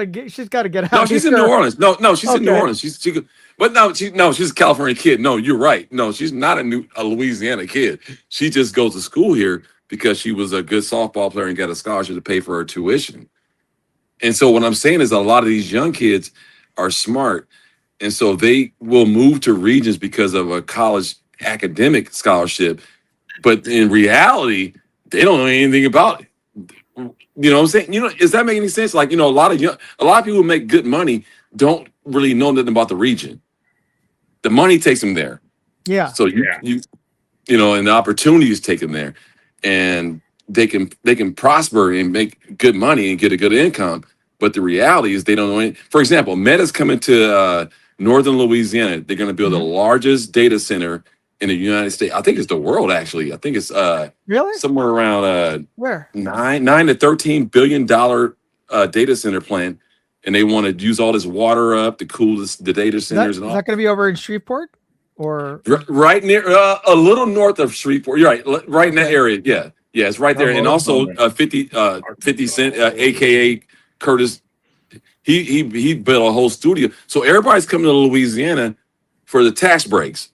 to get out. No, she's in New Orleans. No, she's in New Orleans. She's a California kid. No, you're right. No, she's not a Louisiana kid. She just goes to school here because she was a good softball player and got a scholarship to pay for her tuition. And so what I'm saying is a lot of these young kids are smart, and so they will move to regions because of a college academic scholarship. But in reality, they don't know anything about it. You know what I'm saying? You know, does that make any sense? Like, you know, a lot of people who make good money don't really know nothing about the region. The money takes them there. Yeah. So you know, and the opportunities take them there, and they can prosper and make good money and get a good income. But the reality is they don't know any. For example, Meta's coming to northern Louisiana. They're going to build the largest data center in the United States. I think it's the world actually. I think it's Really? somewhere around Where? nine to $13 billion data center plant, and they want to use all this water up to cool the data centers Is and all. that going to be over in Shreveport or Right near, a little north of Shreveport. You're right, right in that area. Yeah, it's right there. And also, 50 Cent, aka Curtis, he built a whole studio. So everybody's coming to Louisiana for the tax breaks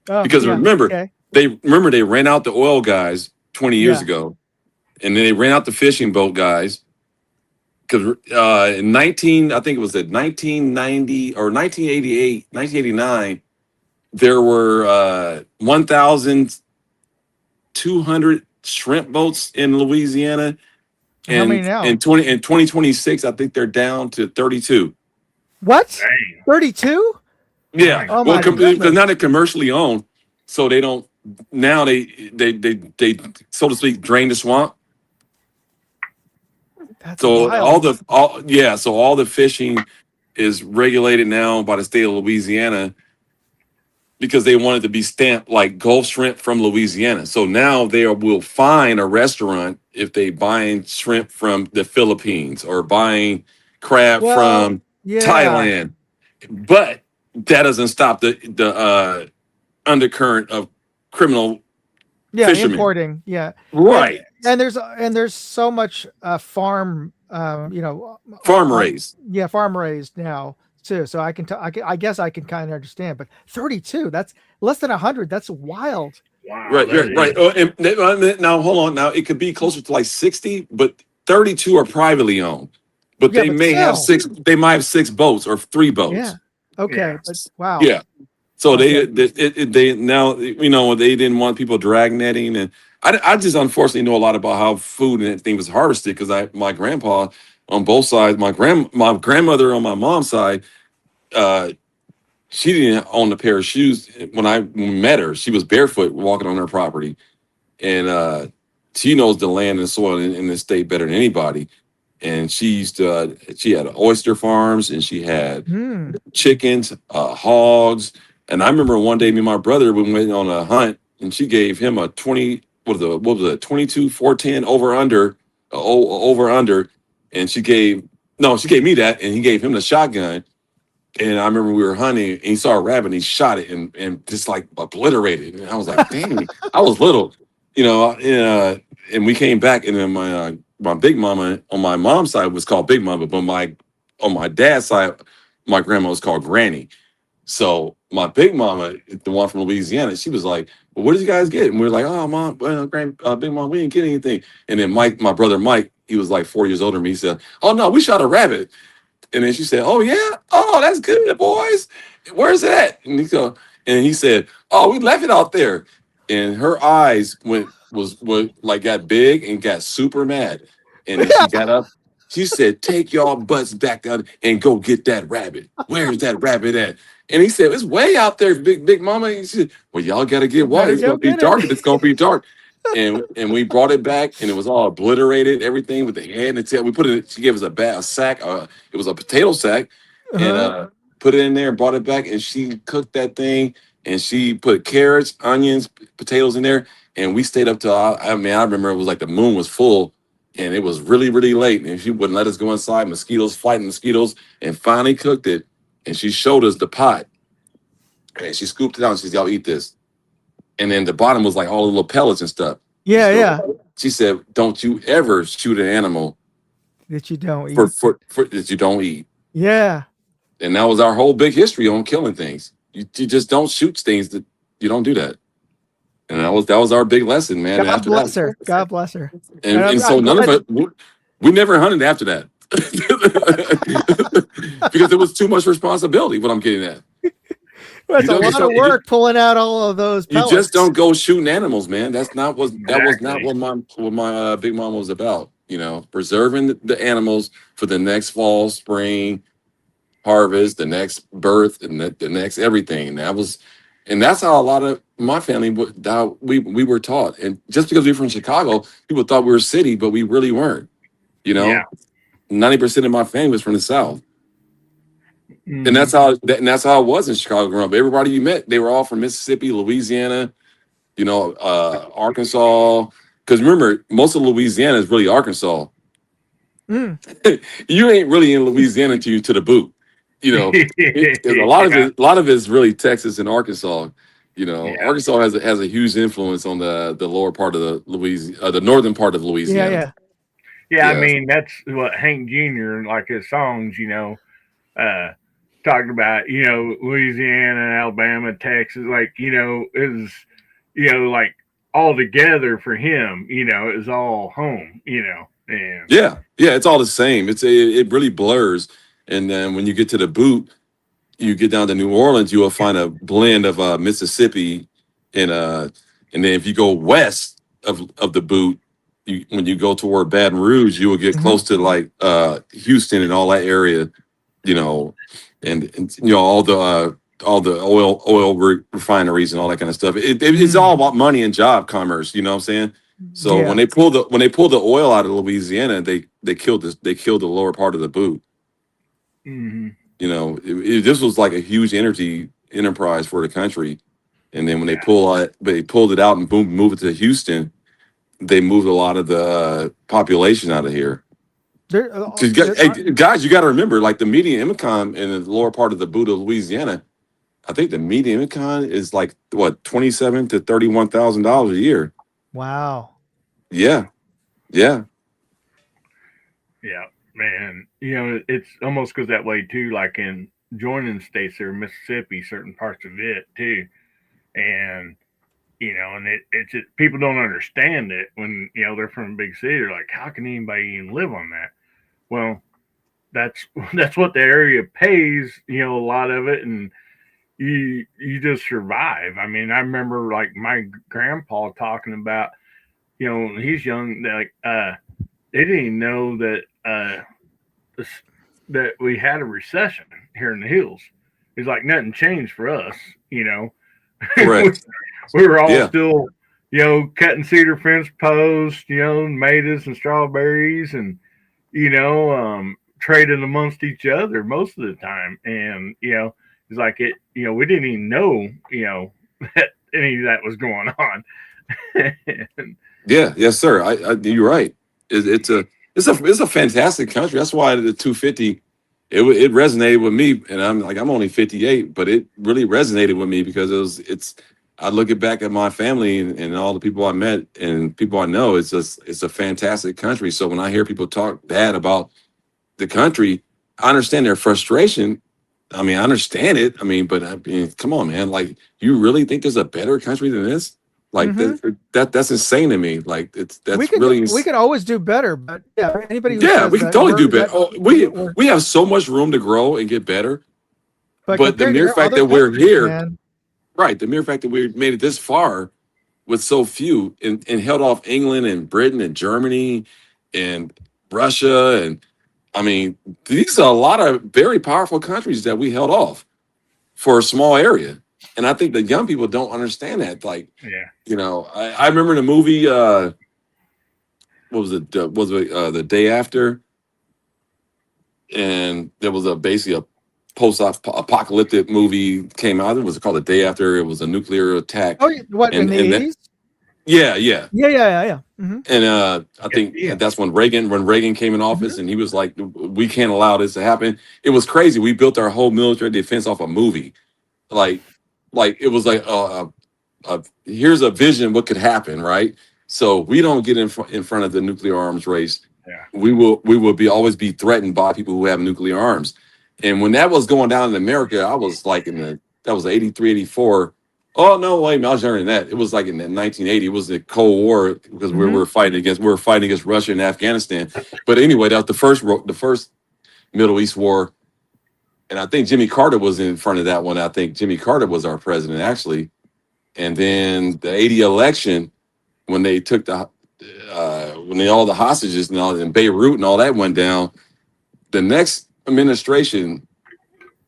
because remember they ran out the oil guys 20 years ago, and then they ran out the fishing boat guys. Because in I think it was at 1990 or 1988, 1989. There were 1,200 shrimp boats in Louisiana. And how many now? In 2026, I think they're down to 32. What? 32? Yeah. Oh well, my because now they're commercially owned, so they don't. Now they so to speak drain the swamp. That's So wild. all the fishing is regulated now by the state of Louisiana, because they wanted to be stamped like Gulf shrimp from Louisiana. So now they will fine a restaurant if they buying shrimp from the Philippines or buying crab from Thailand. But that doesn't stop the undercurrent of criminal fishermen. Importing. Yeah. Right. And there's so much farm farm raised. Yeah, farm raised now too. So I guess I can kind of understand, but 32, that's less than 100. That's wild. Wow. Right. And now hold on. Now it could be closer to like 60, but 32 are privately owned. But they may have six. They might have 6 boats or 3 boats. Yeah. Okay. But, wow. Yeah. So they now they didn't want people drag netting, and I just unfortunately know a lot about how food and everything was harvested because my grandpa on both sides, my grandmother on my mom's side, she didn't own a pair of shoes when I met her. She was barefoot walking on her property, and she knows the land and soil in the state better than anybody. And she had oyster farms, and she had chickens, hogs. And I remember one day, me and my brother, we went on a hunt, and she gave him a 22-410 over under, and she gave me that, and he gave him the shotgun. And I remember we were hunting, and he saw a rabbit, and he shot it, and just like obliterated. And I was like, dang, I was little, and we came back, and then my big mama on my mom's side was called Big Mama, but on my dad's side, my grandma was called Granny. So my big mama, the one from Louisiana, she was like, well, what did you guys get? And we were like, oh, Mom, Big Mom, we didn't get anything. And then Mike, my brother Mike, he was like 4 years older than me. He said, oh, no, we shot a rabbit. And then she said, oh, yeah? Oh, that's good, boys. Where's it at? And he said, oh, we left it out there. And her eyes got big and got super mad. And then she got up. She said, take y'all butts back down and go get that rabbit. Where's that rabbit at? And he said, it's way out there, big mama. And she said, well, y'all got to get water. It's going to be dark. It's going to be dark. And we brought it back, and it was all obliterated, everything with the head and the tail. We put it, she gave us a sack. It was a potato sack, and put it in there and brought it back. And she cooked that thing, and she put carrots, onions, potatoes in there. And we stayed up till, I remember it was like the moon was full, and it was really, really late. And she wouldn't let us go inside, fighting mosquitoes, and finally cooked it. And she showed us the pot, and she scooped it out, and she said, y'all eat this. And then the bottom was like all the little pellets and stuff. Yeah. She said, don't you ever shoot an animal that you don't eat. For that you don't eat. Yeah. And that was our whole big history on killing things. You just don't shoot things that you don't do that. And that was our big lesson, man. God bless her. God bless her. And so none of it, we never hunted after that. Because it was too much responsibility, what I'm getting at. That's a lot of work pulling out all of those pellets. You just don't go shooting animals, man. That was not what my big mom was about. Preserving the animals for the next fall, spring, harvest, the next birth, and the next everything. And that's how a lot of my family we were taught. And just because we're from Chicago, people thought we were a city, but we really weren't. 90% of my family was from the South. And that's how it was in Chicago growing up. Everybody you met, they were all from Mississippi, Louisiana, Arkansas. Because remember, most of Louisiana is really Arkansas. Mm. You ain't really in Louisiana to the boot. A lot of it is really Texas and Arkansas. Arkansas has a huge influence on the lower part of the northern part of Louisiana. Yeah, I mean, that's what Hank Jr., like his songs, talking about, Louisiana, Alabama, Texas, is, like all together for him, it was all home, and yeah, it's all the same. It really blurs. And then when you get to the boot, you get down to New Orleans, you will find a blend of Mississippi and then if you go west of the boot, when you go toward Baton Rouge, you will get close to like Houston and all that area, and all the oil refineries and all that kind of stuff. It's all about money and job commerce. You know what I'm saying? So when they pull the oil out of Louisiana, they killed the lower part of the boot. This was like a huge energy enterprise for the country, and then when they pulled it out and boom, moved it to Houston, they moved a lot of the population out of here. Guys, you got to remember, like the median income in the lower part of the boot of Louisiana, I think the median income is like what, $27,000 to $31,000 a year. Wow. Yeah. Yeah, man. It's almost goes that way too. Like in joining states there, Mississippi, certain parts of it too, and and it's just, people don't understand it when they're from a big city. They're like, how can anybody even live on that? Well, that's what the area pays. A lot of it, and you just survive. I mean, I remember like my grandpa talking about, when he's young, like they didn't even know that that we had a recession here in the hills. It's like nothing changed for us. Correct. we were all still, cutting cedar fence posts, tomatoes and strawberries, and trading amongst each other most of the time. And it's like we didn't even know that any of that was going on. Yes, sir. You're right. It's a fantastic country. That's why the 250 it resonated with me, and I'm only 58, but it really resonated with me because I look back at my family and all the people I met and people I know. It's a fantastic country. So when I hear people talk bad about the country, I understand their frustration. I mean, I understand it. But come on, man. Like, you really think there's a better country than this? Like that's insane to me. Like we could always do better, but anybody. We can totally do better. We have so much room to grow and get better. But the mere fact that we're here, right? The mere fact that we made it this far with so few and held off England and Britain and Germany and Russia, and these are a lot of very powerful countries that we held off for a small area. And I think the young people don't understand that. Like, I remember in the movie, what was it? The Day After? And there was basically a post-apocalyptic movie came out. It was called The Day After. It was a nuclear attack. Oh, what, in the 80s? Yeah. Mm-hmm. And I think that's when Reagan came in office, and he was like, we can't allow this to happen. It was crazy. We built our whole military defense off a movie. Like it was like, here's a vision what could happen, right? So we don't get in front of the nuclear arms race. Yeah. We will always be threatened by people who have nuclear arms. And when that was going down in America, I was like that was 83, 84. Oh no, wait a minute, I was younger than that. It was like in 1980. It was the Cold War because we were fighting against Russia and Afghanistan. But anyway, that was the first Middle East war. And I think Jimmy Carter was in front of that one. I think Jimmy Carter was our president, actually. And then the 80 election, when they took all the hostages and all in Beirut and all that went down, the next administration,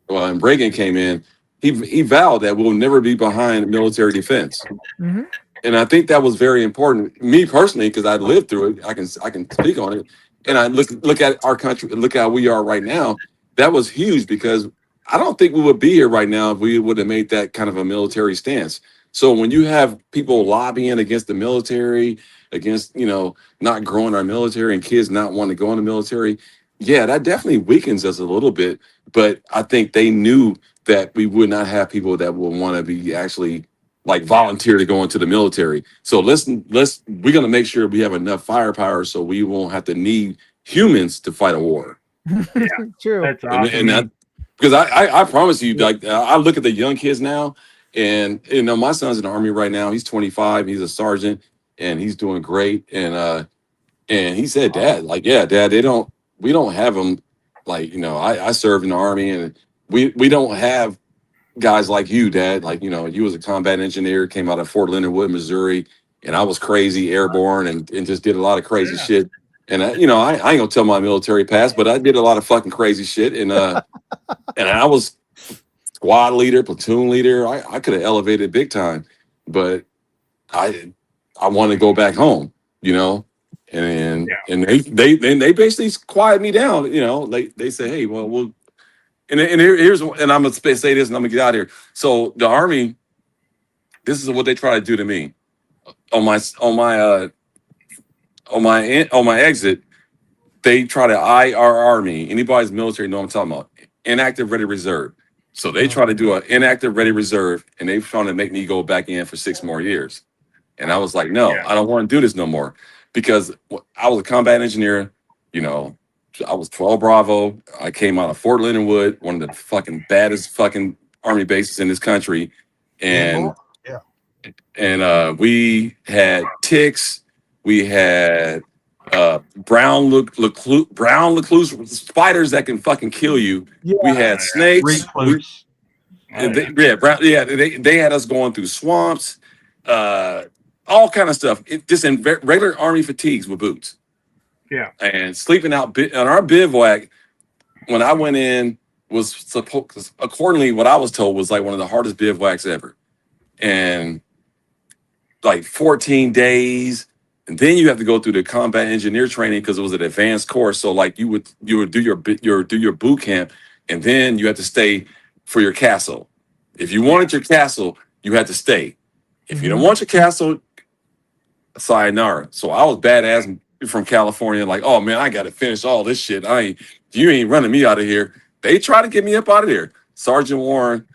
and Reagan came in, he vowed that we'll never be behind military defense. Mm-hmm. And I think that was very important. Me personally, because I lived through it, I can speak on it. And I look at our country, look at how we are right now. That was huge because I don't think we would be here right now if we would have made that kind of a military stance. So when you have people lobbying against the military, against, not growing our military and kids not wanting to go in the military, yeah, that definitely weakens us a little bit. But I think they knew that we would not have people that would want to be actually like volunteer to go into the military. So we're gonna make sure we have enough firepower so we won't have to need humans to fight a war. True. That's awesome. And that, because I promise you, like I look at the young kids now, and my son's in the Army right now. He's 25. He's a sergeant, and he's doing great. And he said, Dad, like, yeah, Dad, we don't have them. Like, I served in the Army, and we don't have guys like you, Dad. Like, you was a combat engineer, came out of Fort Leonard Wood, Missouri, and I was crazy, airborne, and just did a lot of crazy shit. And I ain't gonna tell my military past, but I did a lot of fucking crazy shit. And I was squad leader, platoon leader. I could have elevated big time, but I want to go back home, And they basically quiet me down. They say, hey, well, we'll. And here's and I'm gonna say this, and I'm gonna get out of here. So the Army, this is what they try to do to me on my exit. They try to IRR me. Anybody's military know what I'm talking about. Inactive ready reserve. So they try to do an inactive ready reserve, and they trying to make me go back in for 6 more years. And I was like, no, I don't want to do this no more, because I was a combat engineer. I was 12 Bravo. I came out of Fort Leonard Wood, one of the fucking baddest fucking Army bases in this country, and we had ticks. We had brown recluse spiders that can fucking kill you. We had snakes. They had us going through swamps, all kind of stuff. Just in regular Army fatigues with boots. Yeah, and sleeping out on our bivouac when I went in was supposed, accordingly, what I was told was like one of the hardest bivouacs ever, and like 14 days. And then you have to go through the combat engineer training because it was an advanced course. So like you would do your boot camp, and then you had to stay for your castle. If you wanted your castle, you had to stay. If you don't want your castle, sayonara. So I was badass from California, like, oh man, I got to finish all this shit. You ain't running me out of here. They try to get me up out of there. Sergeant Warren,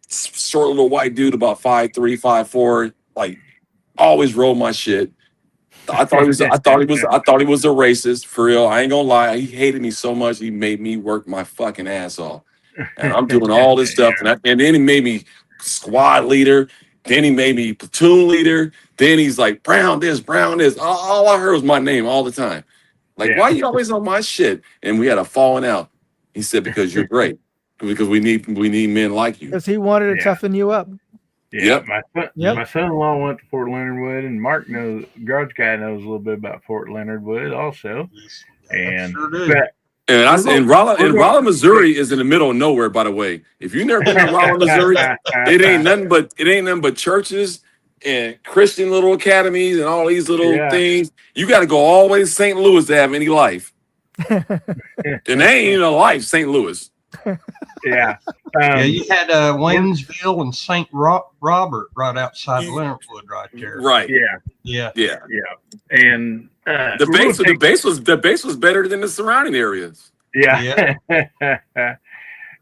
short little white dude, about 5'3", 5'4", like. Always rolled my shit. I thought he was a racist, for real. I ain't gonna lie. He hated me so much. He made me work my fucking ass off. And I'm doing all this stuff. And then he made me squad leader. Then he made me platoon leader. Then he's like, Brown this, Brown this. All I heard was my name all the time. Like, why you always on my shit? And we had a falling out. He said, because you're great. Because we need men like you. Because he wanted to toughen you up. Yeah, my son-in-law went to Fort Leonard Wood, and Mark Garage guy knows a little bit about Fort Leonard Wood also. And Rolla, Missouri is in the middle of nowhere, by the way. If you've never been to Rolla, Missouri, it ain't nothing but churches and Christian little academies and all these little things. You got to go all the way to St. Louis to have any life. And they ain't even a life, St. Louis. Yeah. You had Waynesville and St. Robert right outside of Leonard Wood, right there. Right. Yeah. And the base was better than the surrounding areas. Yeah.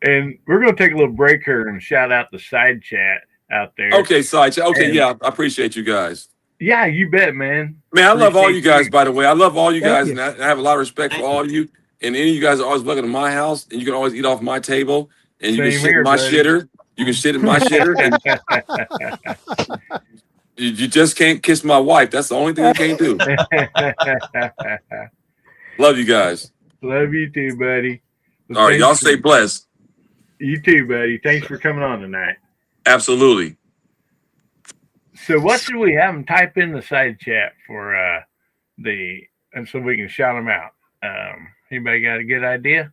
And we're going to take a little break here and shout out the side chat out there. Okay, side chat. Okay, I appreciate you guys. Yeah, you bet, man. Man, I love all you guys, by the way. I love all you guys, and I have a lot of respect for all of you. And any of you guys are always welcome to my house, and you can always eat off my table, and you can shit in my shitter. You can shit in my shitter. And you just can't kiss my wife. That's the only thing you can't do. Love you guys. Love you too, buddy. Well, all right, y'all stay blessed. You too, buddy. Thanks for coming on tonight. Absolutely. So what should we have them type in the side chat for and so we can shout them out? Anybody got a good idea?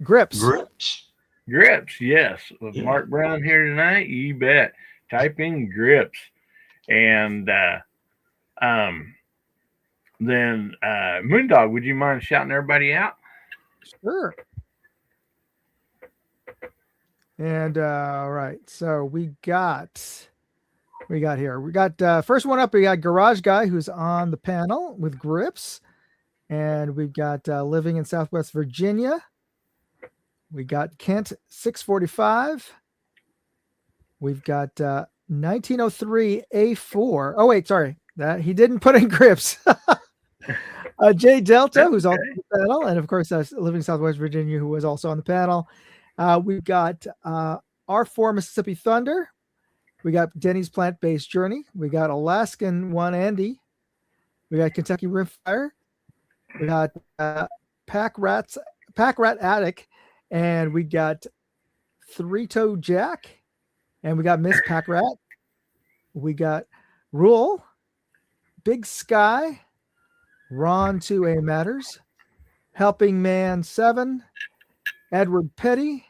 Grips, yes. With Mark Brown here tonight, you bet. Type in grips. And then Moondog, would you mind shouting everybody out? Sure. And all right, so we got here. We got first one up. We got Garage Guy, who's on the panel with grips, and we've got living in Southwest Virginia. We got Kent 645. We've got 1903 A4. Oh wait, sorry, that he didn't put in grips. Jay Delta, who's also on the panel, and of course, living in Southwest Virginia, who was also on the panel. We've got R4 Mississippi Thunder. We got Denny's Plant-Based Journey. We got Alaskan One Andy. We got Kentucky Rimfire. We got Pack Rat Attic, and we got Three Toe Jack, and we got Miss Pack Rat. We got Rule, Big Sky, Ron 2A Matters, Helping Man 7, Edward Petty,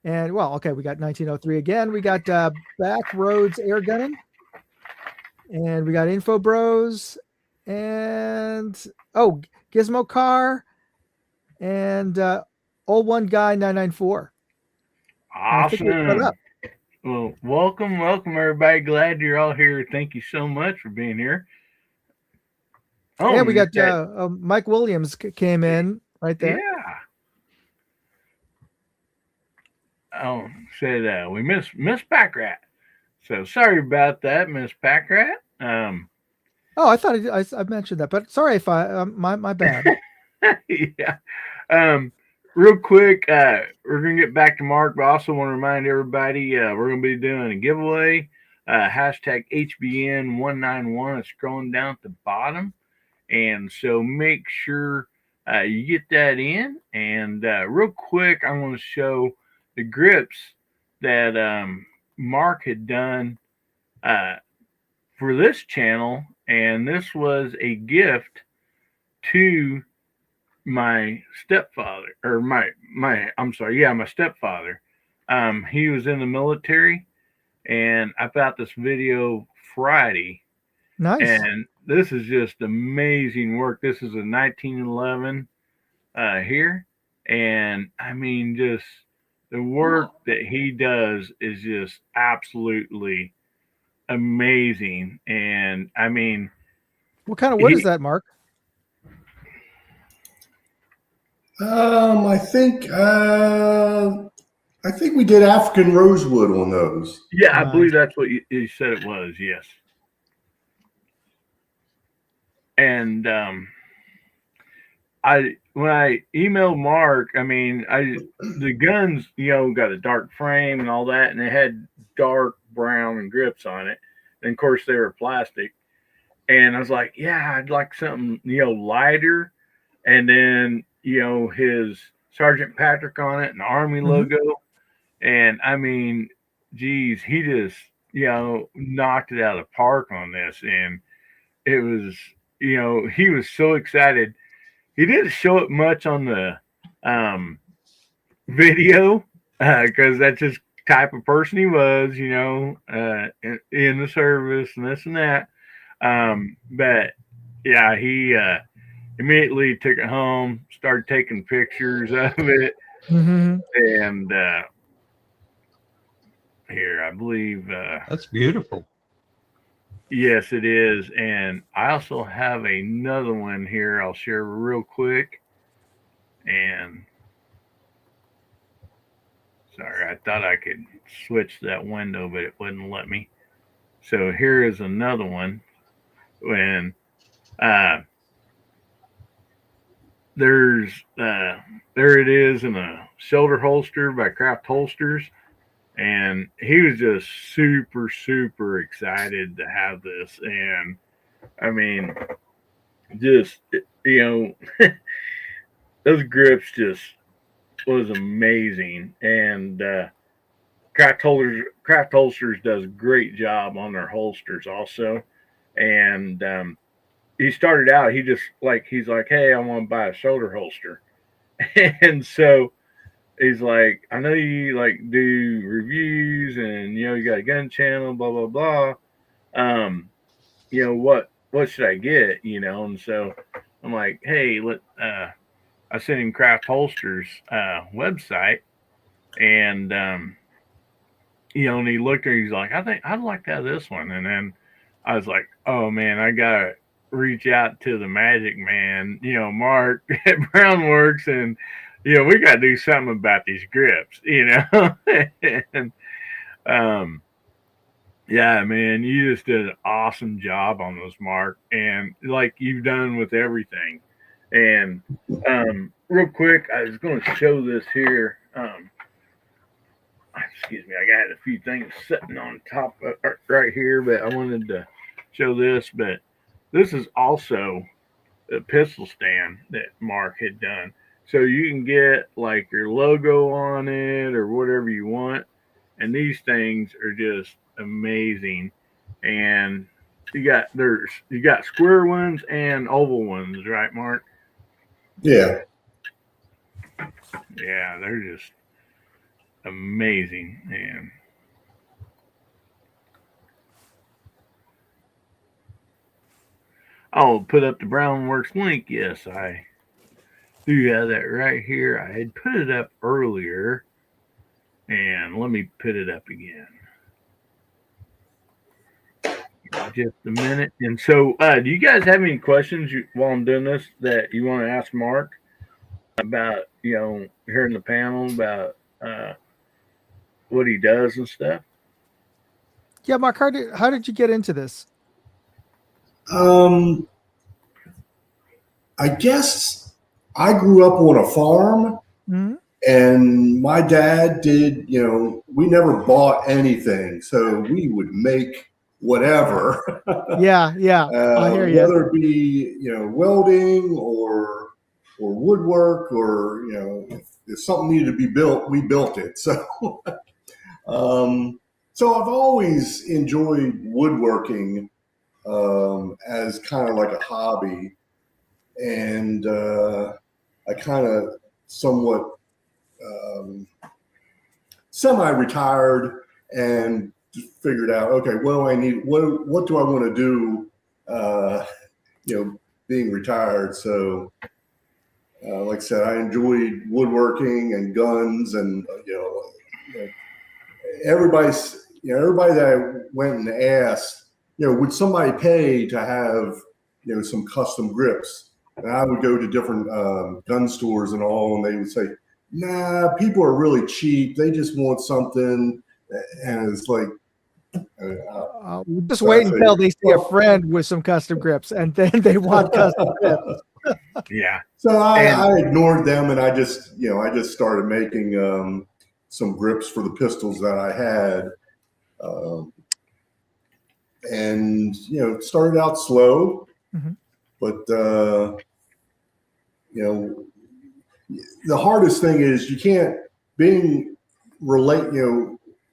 and we got 1903 again. We got Back Roads Air Gunning, and we got Info Bros, and Gizmo Car, and Old One Guy 994. Awesome. Well, welcome, everybody. Glad you're all here. Thank you so much for being here. Oh, yeah, we got Mike Williams came in right there. Yeah. Oh, said we miss Packrat. So sorry about that, Miss Packrat. I thought I mentioned that, but sorry if I my bad. Yeah. Real quick, we're gonna get back to Mark, but I also want to remind everybody we're gonna be doing a giveaway. Hashtag HBN191 is scrolling down at the bottom, and so make sure you get that in. And real quick, I'm going to show the grips that Mark had done for this channel, and this was a gift to my stepfather, or my stepfather. He was in the military, and I put out this video Friday. Nice. And this is just amazing work. This is a 1911 here, and I mean, just the work that he does is just absolutely amazing. And I mean, what kind of wood is that, Mark? I think we did African rosewood on those. Yeah, I believe that's what you said it was. Yes. And when I emailed Mark, I mean, the guns, got a dark frame and all that, and they had dark brown and grips on it. And of course, they were plastic. And I was like, yeah, I'd like something, lighter. And then, his Sergeant Patrick on it and the Army logo. And I mean, geez, he just, knocked it out of the park on this. And it was, he was so excited. He didn't show it much on the video because that's just type of person he was, in the service and this and that. But yeah, he immediately took it home, started taking pictures of it. And here, I believe that's beautiful. Yes, it is. And I also have another one here I'll share real quick. And sorry, I thought I could switch that window, but it wouldn't let me. So here is another one. When there it is in a shoulder holster by Craft Holsters. And he was just super, super excited to have this. And I mean, just, those grips just was amazing. And Craft Holsters does a great job on their holsters also. And he started out, he's like, hey, I want to buy a shoulder holster. And so he's like, I know you do reviews and you got a gun channel, blah blah blah. What what should I get? And so I'm like, hey, I sent him Craft Holsters website, and and he looked at it, he's like, I think I'd like to have this one. And then I was like, oh man, I gotta reach out to the Magic Man, Mark at Brownworks, and we gotta do something about these grips, and yeah, man, you just did an awesome job on those, Mark, and like you've done with everything. And real quick, I was going to show this here. Excuse me, I got a few things sitting on top of, right here, but I wanted to show this. But this is also a pistol stand that Mark had done. So you can get like your logo on it or whatever you want. And these things are just amazing. And you got square ones and oval ones, right, Mark? Yeah. Yeah, they're just amazing. And I'll put up the Brownworks link. Yes, I do have that right here. I had put it up earlier, and let me put it up again. Just a minute. And so, do you guys have any questions while I'm doing this that you want to ask Mark about, hearing the panel about what he does and stuff? Yeah, Mark, how did you get into this? I guess I grew up on a farm, Mm-hmm. and my dad did, we never bought anything. So we would make whatever. Yeah, I hear you. Whether it be, welding or woodwork, or, if something needed to be built, we built it. So, so I've always enjoyed woodworking as kind of like a hobby. And I kind of somewhat semi-retired and figured out, okay, what do I need? What do I want to do? Being retired. So, like I said, I enjoyed woodworking and guns, and everybody that I went and asked, would somebody pay to have some custom grips? And I would go to different gun stores and all, and they would say, nah, people are really cheap. They just want something. And it's like, just wait until they see a friend with some custom grips, and then they want custom grips. Yeah. So I ignored them, and I just started making some grips for the pistols that I had. And, it started out slow. Mm-hmm. But, the hardest thing is you can't,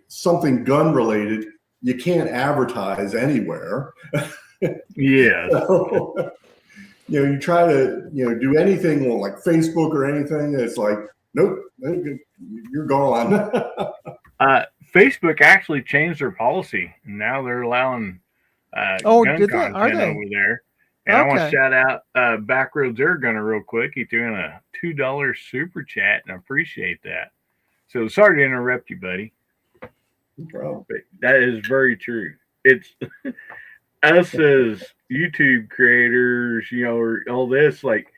something gun related, you can't advertise anywhere. Yeah. So, you try to, do anything on like Facebook or anything. It's like, nope, you're gone. Facebook actually changed their policy. Now they're allowing gun content over there. And I want to shout out Backroads Air Gunner real quick. He threw in a $2 super chat, and I appreciate that. So sorry to interrupt you, buddy. No problem. But that is very true. It's us as YouTube creators, or all this, like,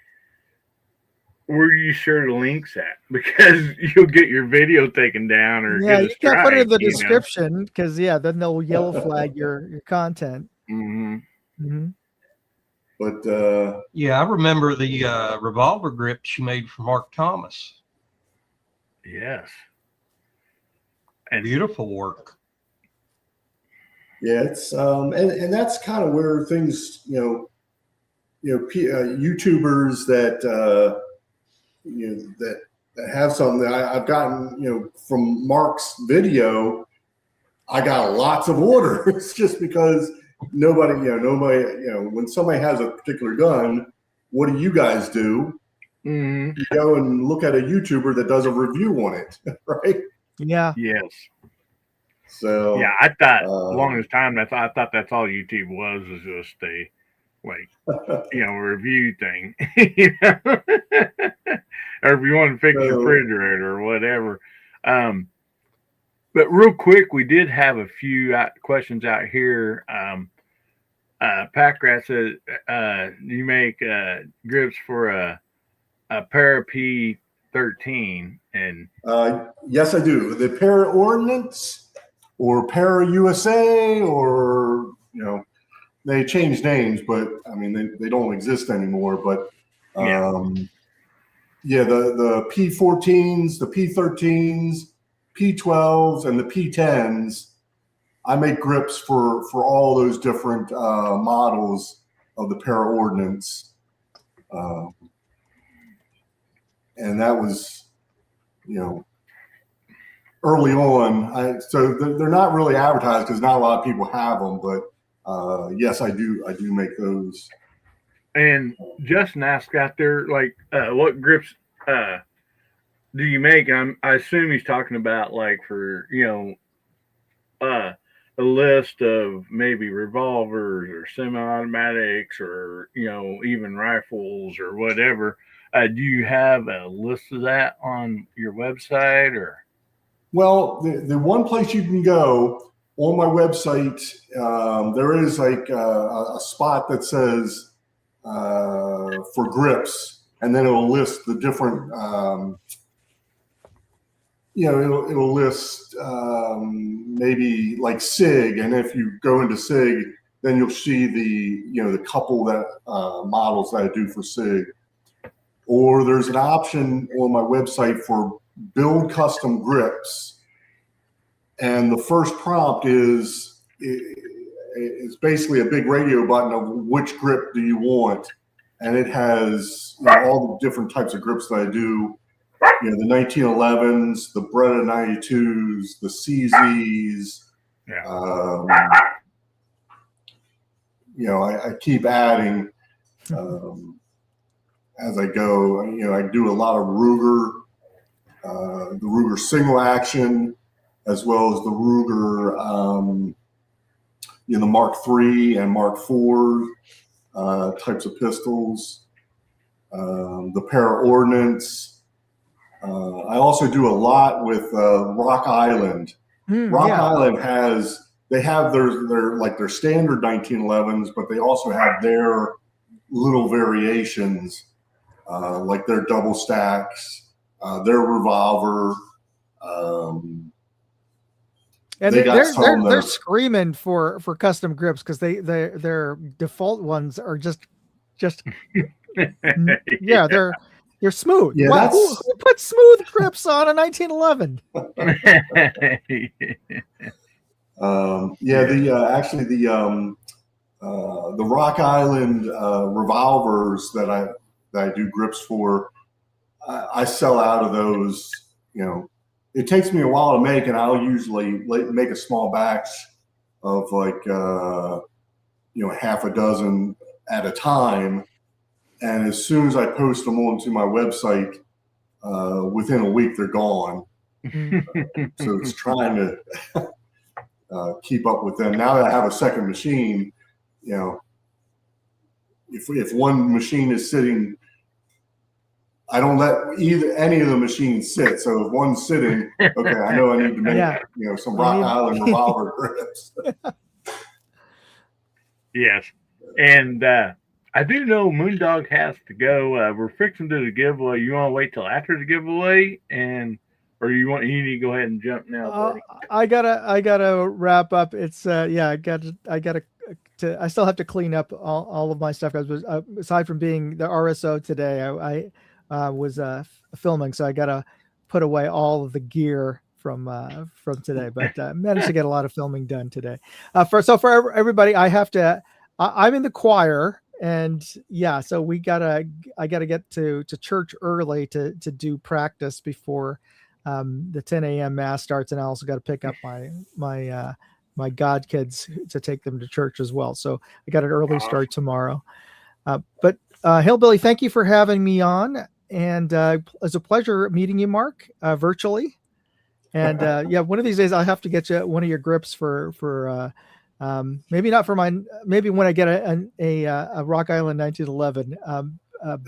where do you share the links at? Because you'll get your video taken down, or yeah, get you can't put it in the description, because then they'll yellow flag your content. Mm-hmm. Mm-hmm. But yeah, I remember the revolver grips you made for Mark Thomas. Yes, and beautiful work. Yeah, it's and that's kind of where things, YouTubers that that have something that I've gotten, from Mark's video, I got lots of orders just because nobody, when somebody has a particular gun, what do you guys do? Mm-hmm. You go and look at a YouTuber that does a review on it, right? Yeah. Yes. So yeah, I thought longest time I thought that's all YouTube was just like, review thing, or if you want to fix your refrigerator or whatever. But real quick, we did have a few questions out here. Packrat says, do you make grips for a para P13? And yes, I do. The para ordnance or para USA, or they change names, but I mean they don't exist anymore. But the P14s, the P13s, P12s, and the P10s. I make grips for all those different models of the para ordnance, and that was, early on. So they're not really advertised because not a lot of people have them, but yes, I do make those. And Justin asked out there, like, what grips do you make? I assume he's talking about like for a list of maybe revolvers or semi-automatics or even rifles or whatever. Do you have a list of that on your website? Or well, the one place you can go on my website, there is like a spot that says for grips, and then it'll list the different it'll list maybe like SIG, and if you go into SIG, then you'll see the couple that models that I do for SIG. Or there's an option on my website for build custom grips, and the first prompt is it's basically a big radio button of which grip do you want, and it has all the different types of grips that I do. The 1911s, the Beretta 92s, the CZs. I keep adding as I go. I do a lot of Ruger, the Ruger single action, as well as the Ruger, the Mark III and Mark IV types of pistols, the para ordnance. I also do a lot with Rock Island. Island have their standard 1911s, but they also have their little variations, like their double stacks, their revolver. And they're screaming for custom grips because their default ones are just they're smooth. Yeah, wow, who put smooth grips on a 1911? The Rock Island revolvers that I do grips for, I sell out of those. It takes me a while to make, and I'll usually make a small batch of like half a dozen at a time. And as soon as I post them onto my website, within a week they're gone. So it's trying to keep up with them. Now that I have a second machine, if one machine is sitting, I don't let any of the machines sit. So if one's sitting, okay, I know I need to make some Rock Island revolver grips. Yes, and I do know Moondog has to go. We're fixing to do the giveaway. You want to wait till after the giveaway, or you need to go ahead and jump now, buddy? I gotta wrap up. It's I still have to clean up all of my stuff. Because aside from being the RSO today, I was filming, so I gotta put away all of the gear from today. But managed to get a lot of filming done today. For everybody, I'm in the choir. And so I gotta get to church early to do practice before the 10 a.m. mass starts, and I also got to pick up my god kids to take them to church as well. So I got an early start tomorrow. But Hillbilly, thank you for having me on, and it's a pleasure meeting you, Mark, virtually. And one of these days I'll have to get you one of your grips for Maybe not for maybe when I get a Rock Island 1911,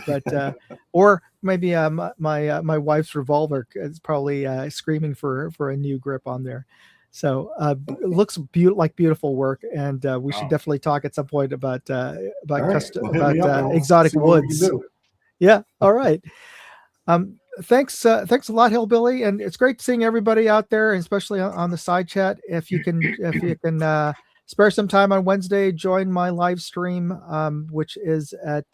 but or maybe my wife's revolver is probably screaming for a new grip on there. So it looks like beautiful work, and we should definitely talk at some point about All right. Well, hit me up and about I'll exotic see what we can woods. do. Yeah. All right. Thanks a lot, Hillbilly, and it's great seeing everybody out there, and especially on the side chat. If you can spare some time on Wednesday, join my live stream, which is at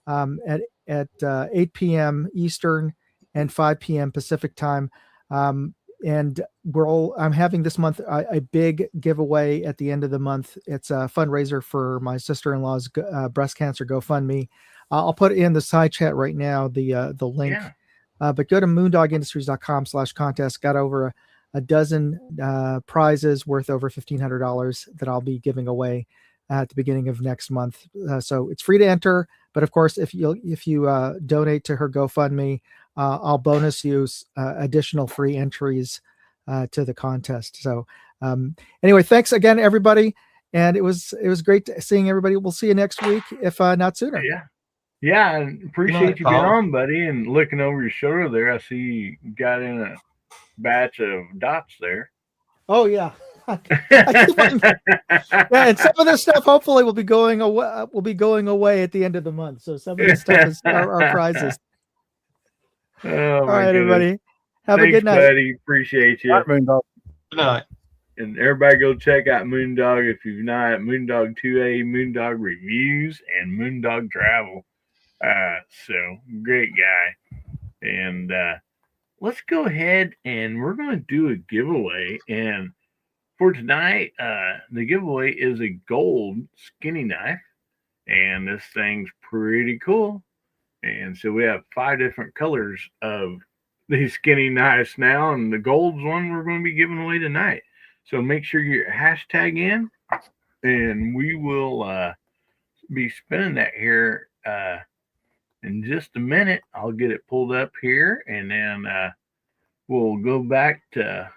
8 p.m. Eastern and 5 p.m. Pacific time. And I'm having this month a big giveaway at the end of the month. It's a fundraiser for my sister-in-law's breast cancer GoFundMe. I'll put in the side chat right now the link. Yeah. But go to moondogindustries.com/contest. Got over a dozen prizes worth over $1,500 that I'll be giving away at the beginning of next month. So it's free to enter. But of course, if you donate to her GoFundMe, I'll bonus you additional free entries to the contest. So anyway, thanks again, everybody. And it was great seeing everybody. We'll see you next week, if not sooner. Yeah, and appreciate you being on, buddy. And looking over your shoulder there, I see you got in a batch of dots there. Oh yeah. Yeah, and some of this stuff hopefully will be going away. Will be going away at the end of the month. So some of this stuff is our prizes. All right, goodness. Everybody. Have Thanks, a good night, buddy. Appreciate you. All right, Moondog. Good night. And everybody go check out Moondog if you've not. Moondog 2A, Moondog Reviews, and Moondog Travel. So great guy. And let's go ahead and we're going to do a giveaway. And for tonight, the giveaway is a gold skinny knife. And this thing's pretty cool. And so we have 5 different colors of these skinny knives now. And the gold's one we're going to be giving away tonight. So make sure you hashtag in. And we will be spinning that here in just a minute. I'll get it pulled up here, and then we'll go back to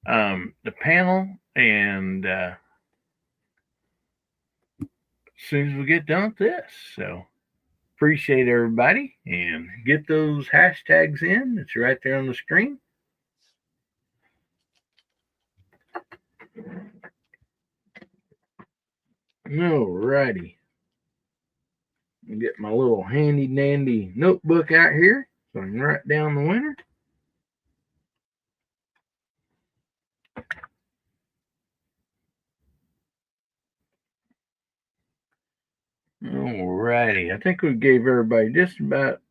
the panel, and as soon as we get done with this. So appreciate everybody, and get those hashtags in. It's right there on the screen. All righty. Get my little handy dandy notebook out here so I can write down the winner. All righty. I think we gave everybody just about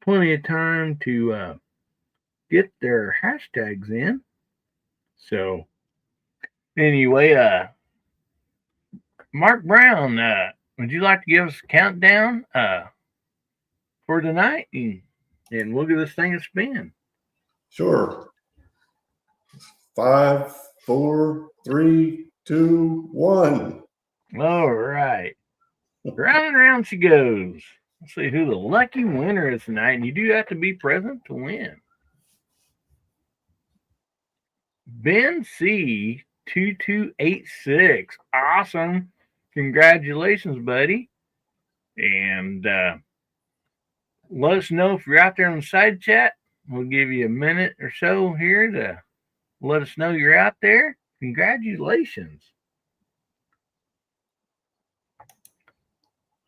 plenty of time to get their hashtags in. So anyway, Mark Brown, would you like to give us a countdown for tonight? And we'll give this thing a spin. Sure. 5, 4, 3, 2, 1. All right. Round and round she goes. Let's see who the lucky winner is tonight. And you do have to be present to win. Ben C. 2286. Awesome. Congratulations, buddy. And let us know if you're out there on the side chat. We'll give you a minute or so here to let us know you're out there. Congratulations.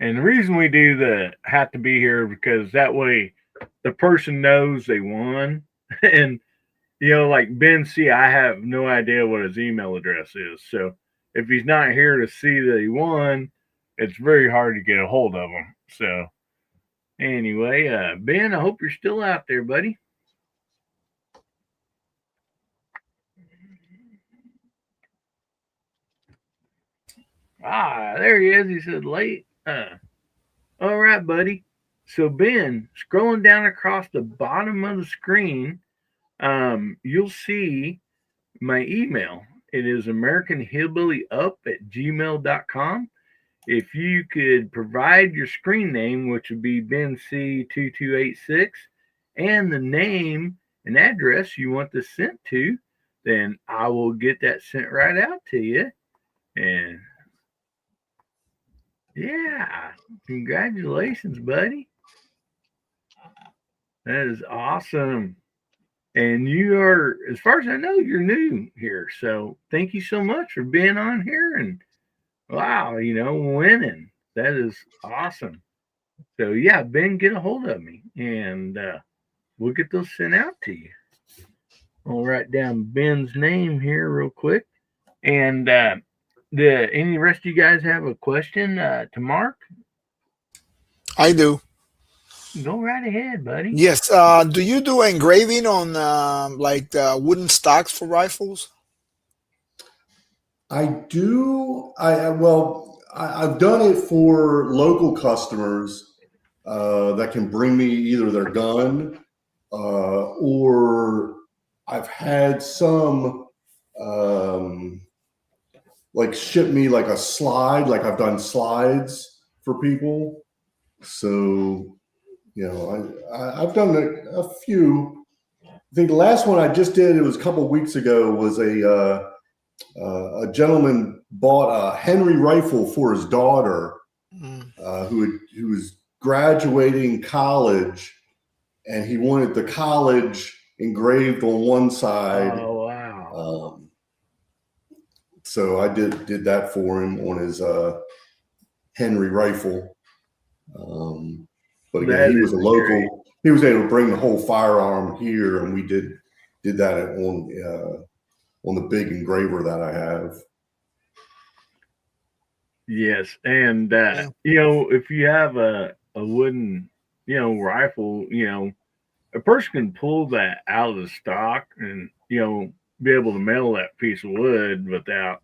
And the reason we do the have to be here because that way the person knows they won. And, you know, like Ben C., I have no idea what his email address is. So if he's not here to see that he won, it's very hard to get a hold of him. So anyway, Ben, I hope you're still out there, buddy. There he is. He said late. All right, buddy. So Ben, scrolling down across the bottom of the screen, you'll see my email. It is AmericanHillbillyUp@gmail.com. If you could provide your screen name, which would be Ben C2286, and the name and address you want this sent to, then I will get that sent right out to you. And yeah, congratulations, buddy. That is awesome. And you are, as far as I know, you're new here. So thank you so much for being on here. And wow, winning. That is awesome. So yeah, Ben, get a hold of me and we'll get those sent out to you. I'll write down Ben's name here real quick. And any rest of you guys have a question to Mark? I do. Go right ahead, buddy. Yes. Do you do engraving on like wooden stocks for rifles? I do. I've done it for local customers that can bring me either their gun or I've had some like ship me like a slide. Like I've done slides for people. So, I've done a few. I think the last one I just did, it was a couple of weeks ago, was a gentleman bought a Henry rifle for his daughter who was graduating college, and he wanted the college engraved on one side. Oh, wow. So I did that for him on his Henry rifle. But again, he was a local. Great. He was able to bring the whole firearm here, and we did that on the big engraver that I have. Yes, and if you have a wooden rifle, a person can pull that out of the stock and be able to mail that piece of wood without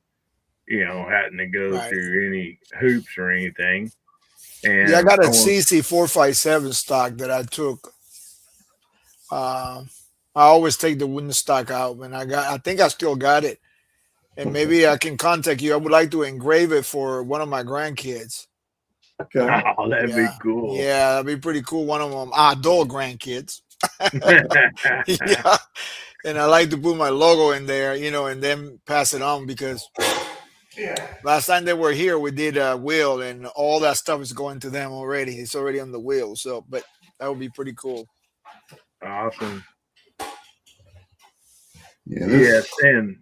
having to go through any hoops or anything. And I got a CC 457 stock that I took. I always take the wooden stock out, and I think I still got it. And maybe I can contact you. I would like to engrave it for one of my grandkids. Okay. Oh, that'd be cool. Yeah, that'd be pretty cool. One of them adult grandkids. Yeah. And I like to put my logo in there, and then pass it on because last time they were here, we did a wheel, and all that stuff is going to them already. It's already on the wheel. So, but that would be pretty cool. Awesome. Yeah, yes, and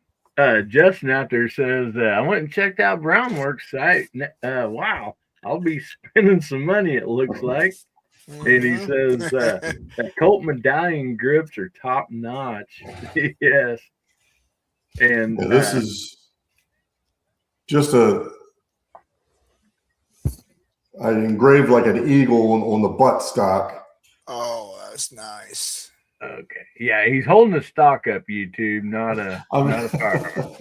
Justin out there says, I went and checked out Brownworks site. Wow, I'll be spending some money, it looks like. Mm-hmm. And he says, that Colt medallion grips are top notch. Yes. And this is just I engraved like an eagle on the buttstock. Oh, that's nice. Okay. Yeah, he's holding a stock up, YouTube, not a firearm.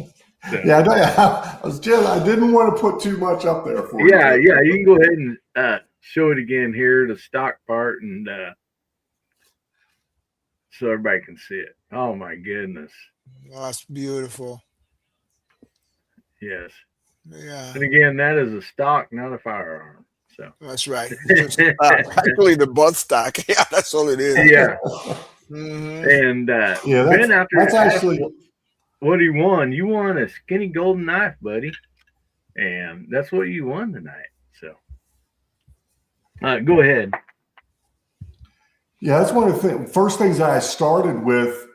So. Yeah, I didn't want to put too much up there for you. Yeah, you can go ahead and show it again here, the stock part, and so everybody can see it. Oh my goodness. Oh, that's beautiful. Yes. Yeah. And again, that is a stock, not a firearm. So that's right. Actually, the butt stock. Yeah, that's all it is. Yeah. Mm-hmm. And Ben out there, that's actually what he won. You won a skinny golden knife, buddy, and that's what you won tonight. So, go ahead. Yeah, that's one of the first things that I started with.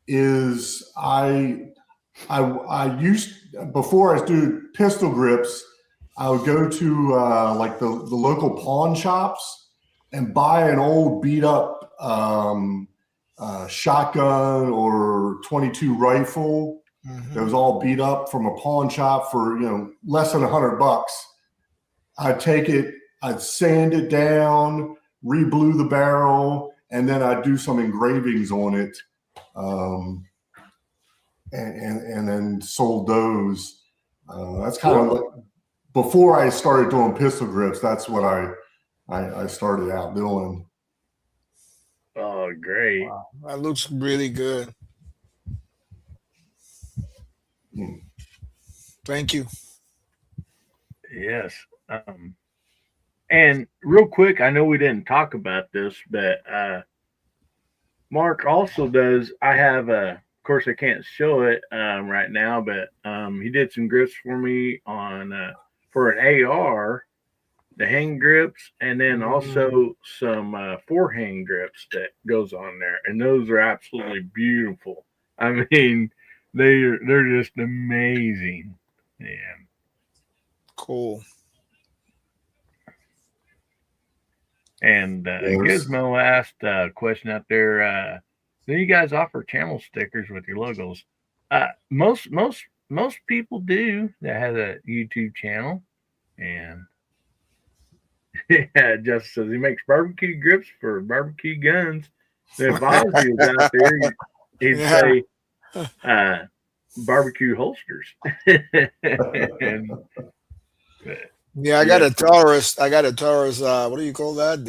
Is I used, before I do pistol grips, I would go to like the local pawn shops and buy an old beat up shotgun or 22 rifle that was all beat up from a pawn shop for less than $100. I'd take it, I'd sand it down, re-blue the barrel, and then I'd do some engravings on it, and then sold those. That's kind of like, before I started doing pistol grips, that's what I started out doing. Oh, great. Wow. That looks really good. Thank you. Yes. And real quick, I know we didn't talk about this, but Mark also does, I have a course, I can't show it right now, but he did some grips for me on for an AR, the hang grips, and then also some forehand grips that goes on there, and those are absolutely beautiful. I mean, they're just amazing. Yeah. Cool. And Gizmo asked a question out there. Do you guys offer channel stickers with your logos? Most people do that has a YouTube channel, and yeah, Justin says he makes barbecue grips for barbecue guns. And if Ozzy was out there, he'd say barbecue holsters. And, yeah, I got a Taurus. What do you call that?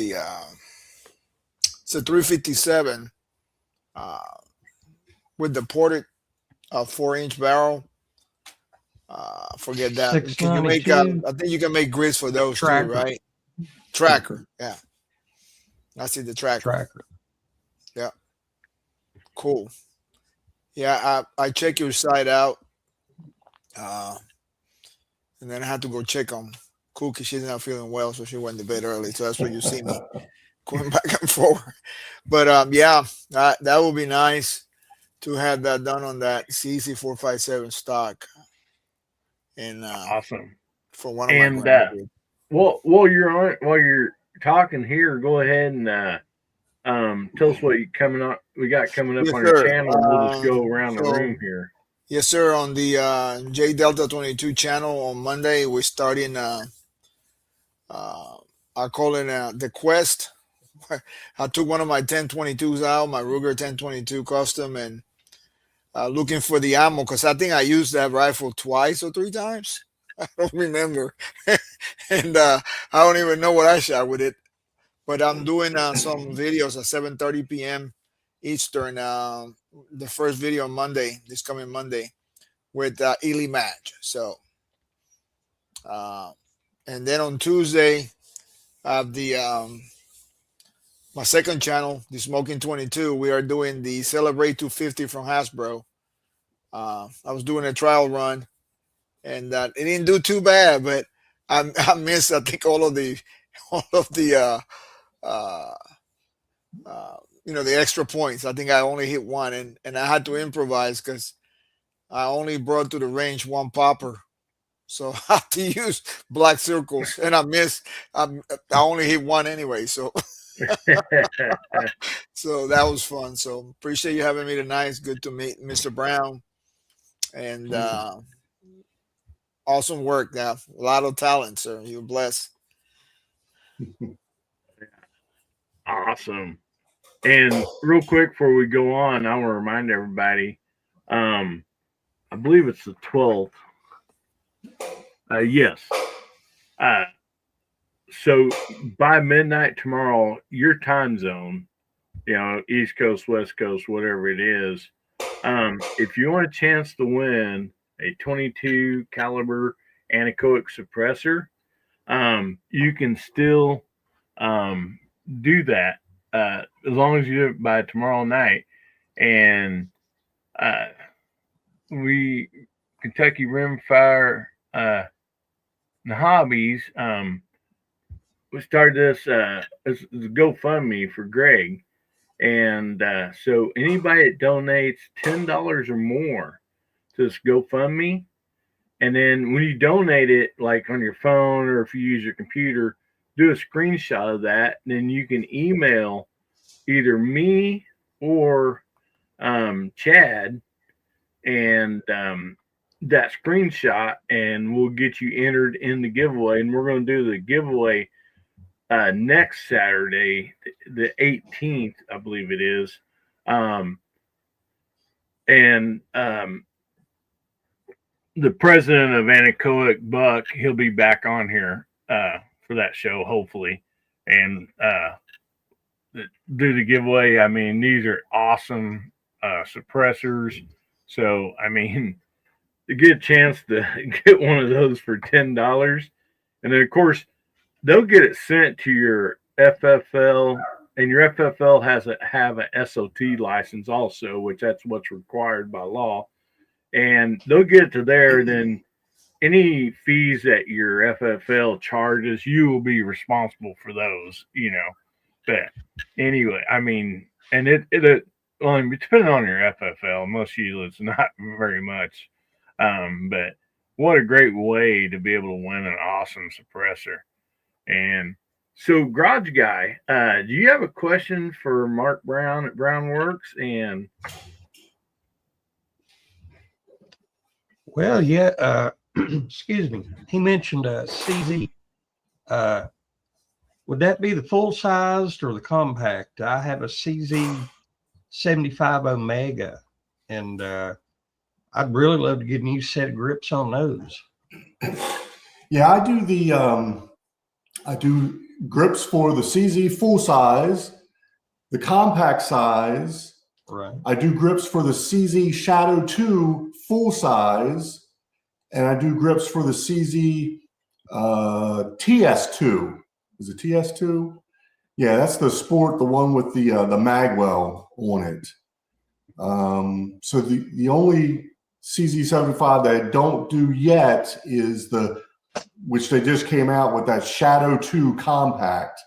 It's a 357 with the ported 4-inch barrel. Forget that. Can you make? I think you can make grids for those too, right? Tracker. Yeah. I see the tracker. Yeah. Cool. Yeah, I check your site out, and then I had to go check on Cookie. She's not feeling well, so she went to bed early. So that's why you see me going back and forth. But yeah, that would be nice to have that done on that CC457 stock. And awesome for one of my grandkids. While you're talking here, go ahead and tell us what we got coming up on your channel, and we'll just go around the room here. Yes, sir. On the J Delta 22 channel on Monday, we're starting. I call it the Quest. I took one of my 1022s out, my Ruger 1022 custom, and looking for the ammo because I think I used that rifle twice or 3 times. I don't remember, and I don't even know what I shot with it. But I'm doing some videos at 7:30 p.m. Eastern. The first video on Monday, this coming Monday, with Ely Match. So, and then on Tuesday, I have my second channel, the Smoking 22. We are doing the Celebrate 250 from Hasbro. I was doing a trial run, and it didn't do too bad, but I missed, I think, all of the the extra points. I think I only hit one, and I had to improvise because I only brought to the range one popper, so I had to use black circles, and I missed. I only hit one anyway, so so that was fun. So appreciate you having me tonight. It's good to meet Mr. Brown, and awesome work. Now, a lot of talent, sir. You're blessed. Awesome. And real quick before we go on, I want to remind everybody, I believe it's the 12th. Yes. So by midnight tomorrow, your time zone, East Coast, West Coast, whatever it is, if you want a chance to win a 22 caliber anechoic suppressor, you can still do that as long as you do it by tomorrow night. And Kentucky Rimfire Hobbies, we started this as a GoFundMe for Greg. And so anybody that donates $10 or more to this GoFundMe, and then when you donate it, like on your phone or if you use your computer, do a screenshot of that. And then you can email either me or Chad and that screenshot, and we'll get you entered in the giveaway. And we're going to do the giveaway next Saturday, the 18th, I believe it is. The president of Anechoic, Buck, he'll be back on here for that show, hopefully, and do the giveaway. I mean, these are awesome suppressors. So, I mean, to get a chance to get one of those for $10, and then, of course, they'll get it sent to your FFL and your FFL has have a SOT license also, which that's what's required by law. And they'll get it to there, then any fees that your FFL charges, you will be responsible for those, But anyway, I mean, and well, depending on your FFL, most usually it's not very much. But what a great way to be able to win an awesome suppressor. And so, Garage Guy, do you have a question for Mark Brown at Brown Works? And Well, yeah. Excuse me. He mentioned CZ. Would that be the full sized or the compact? I have a CZ 75 Omega, and I'd really love to get a new set of grips on those. Yeah, I do grips for the CZ full size, the compact size. Right. I do grips for the CZ Shadow 2 full size, and I do grips for the CZ TS2. Is it TS2? Yeah, that's the sport, the one with the magwell on it. So the only CZ75 that I don't do yet is which they just came out with, that Shadow 2 compact.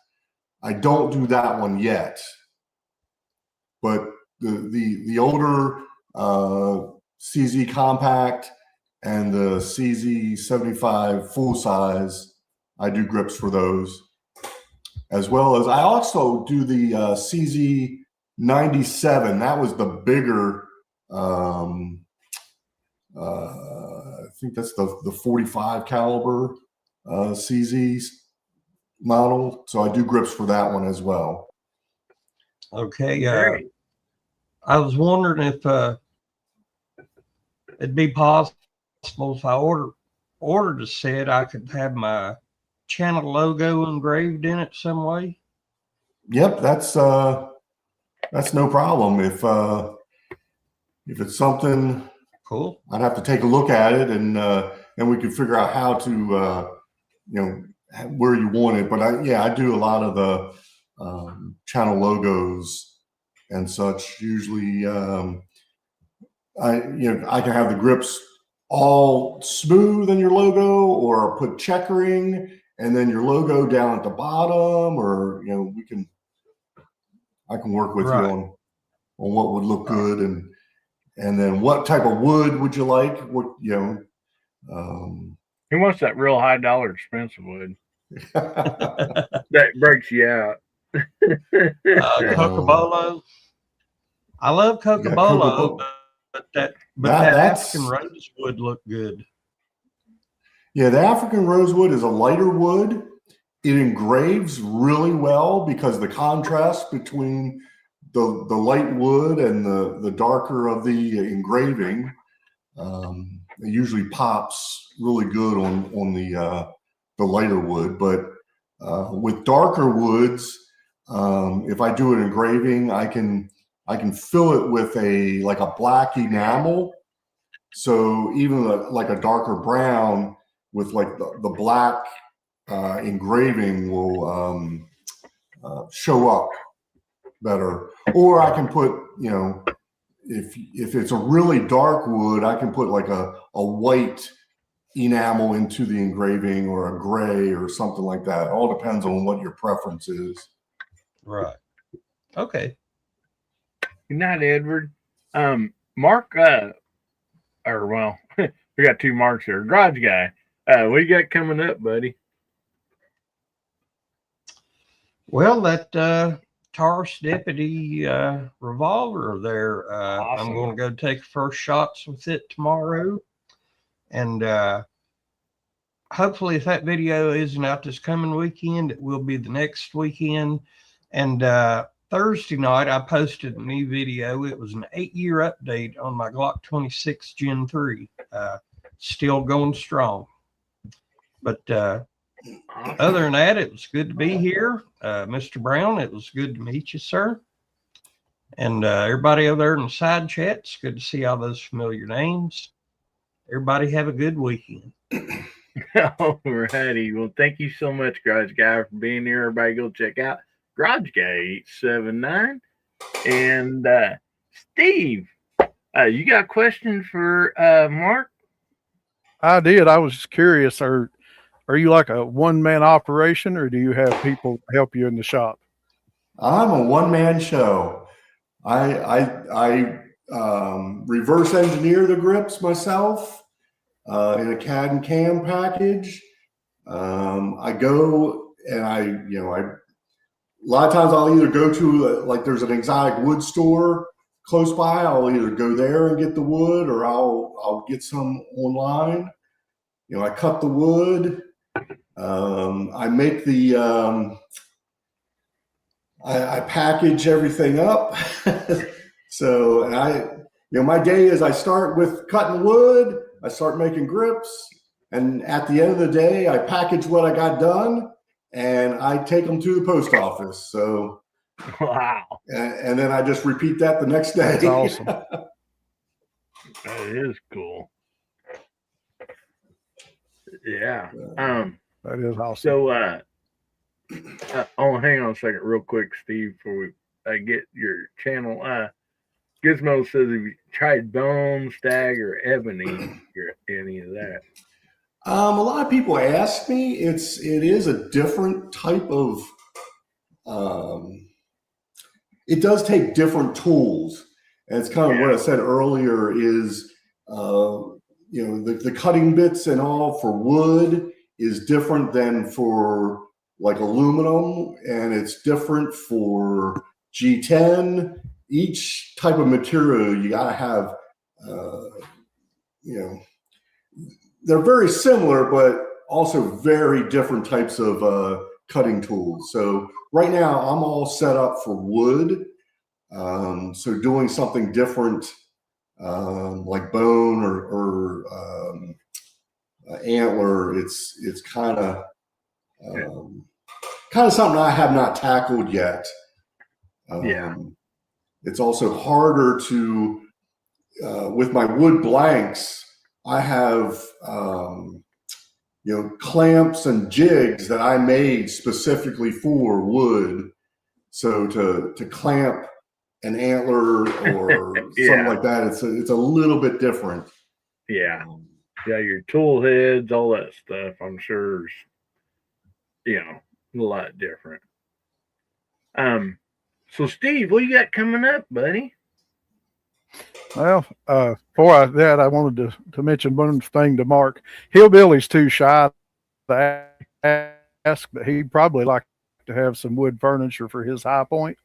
I don't do that one yet. But the older CZ compact and the CZ75 full size, I do grips for those. As well as I also do the CZ97. That was the bigger, I think that's the 45 caliber CZ model. So I do grips for that one as well. Okay. I was wondering if it'd be possible if I ordered a set, I could have my channel logo engraved in it some way. Yep, that's no problem. If it's something cool, I'd have to take a look at it, and we can figure out how to where you want it. But I do a lot of the channel logos and such. Usually, I can have the grips all smooth in your logo, or put checkering and then your logo down at the bottom, or I can work with you on what would look good, and then what type of wood would you like? What he wants that real high dollar expensive wood that breaks you out. Cocobolo. I love Cocobolo, but that African rosewood looked good. Yeah, the African rosewood is a lighter wood. It engraves really well because the contrast between the light wood and the darker of the engraving, it usually pops really good on the lighter wood. But with darker woods, if I do an engraving, I can fill it with a black enamel. So even like a darker brown with like the black engraving will show up better. Or I can put, if it's a really dark wood, I can put like a white enamel into the engraving, or a gray or something like that. It all depends on what your preference is. Right. Okay. Good night, Edward. Mark, we got two Marks here. Garage Guy, what you got coming up, buddy? Well, that Taurus Deputy revolver there, awesome. I'm going to go take first shots with it tomorrow. And hopefully if that video isn't out this coming weekend, it will be the next weekend. And Thursday night, I posted a new video. It was an 8-year update on my Glock 26 Gen 3. Still going strong. But other than that, it was good to be here. Mr. Brown, it was good to meet you, sir. And everybody over there in the side chat, it's good to see all those familiar names. Everybody have a good weekend. All righty. Well, thank you so much, Garage Guy, for being here. Everybody go check out Garage Guy 879. And Steve, you got a question for Mark? I did. I was just curious. Are you like a one-man operation, or do you have people help you in the shop? I'm a one-man show. I reverse engineer the grips myself in a CAD and CAM package. I go and a lot of times I'll either go to like there's an exotic wood store close by. I'll either go there and get the wood, or I'll get some online. I cut the wood. I make the I package everything up. So, and my day is I start with cutting wood. I start making grips, and at the end of the day, I package what I got done, and I take them to the post office. So, wow, and then I just repeat that the next day. That's awesome. That is cool. Yeah. That is awesome. So, hang on a second, real quick, Steve, before we get your channel. Gizmo says, "Have you tried bone, stag, or ebony, or any of that?" A lot of people ask me. It is a different type of. It does take different tools, and it's kind of what I said earlier. Is the cutting bits and all for wood is different than for like aluminum, and it's different for G10. Each type of material you got to have. They're very similar, but also very different types of cutting tools. So right now I'm all set up for wood. So doing something different, like bone or antler, it's kind of something I have not tackled yet. It's also harder to, with my wood blanks, I have, clamps and jigs that I made specifically for wood. So to clamp an antler or something like that, it's a little bit different. Yeah. Yeah, your tool heads, all that stuff, I'm sure is, a lot different. So Steve, what you got coming up, buddy? Well, before that, I wanted to mention one thing to Mark. Hillbilly's too shy to ask, but he'd probably like to have some wood furniture for his high point.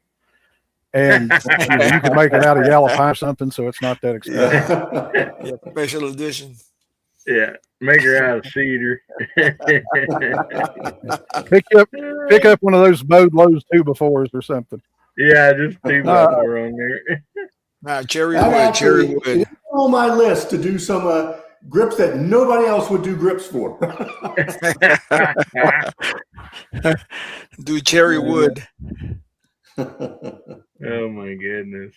And you can make it out of yellow pine or something, so it's not that expensive. Special edition. Yeah, make her out of cedar. Pick up one of those bowed Lowe's 2x4s or something. Yeah, just 2x4 on there. Cherry wood. Cherry wood. It's on my list to do some grips that nobody else would do grips for. Do cherry wood. Oh my goodness!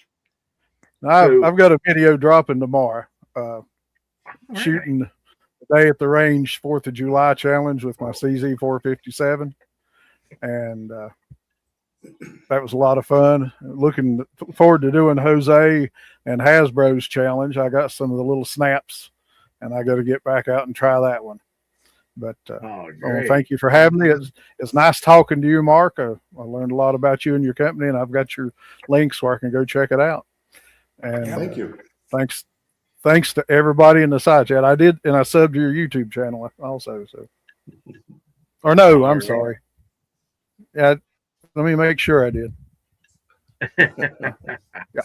I've got a video dropping tomorrow. Shooting the day at the range 4th of July challenge with my CZ 457, and that was a lot of fun. Looking forward to doing Jose and Hasbro's challenge. I got some of the little snaps, and I got to get back out and try that one. But thank you for having me. It's nice talking to you, Mark. I learned a lot about you and your company, and I've got your links where I can go check it out. And thank you. Thanks to everybody in the side chat. I did, and I subbed to your YouTube channel also. So, or no, I'm sorry. Yeah, let me make sure I did. Yeah.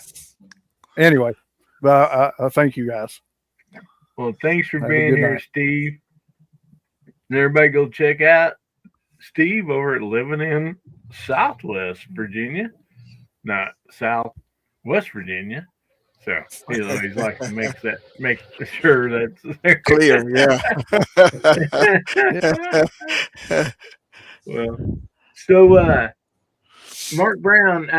Anyway, but I thank you guys. Well, thanks for being here, night. Steve. And everybody go check out Steve over at Living in Southwest Virginia, not Southwest Virginia. So he's like to make sure that's clear. Yeah. Well, so Mark Brown,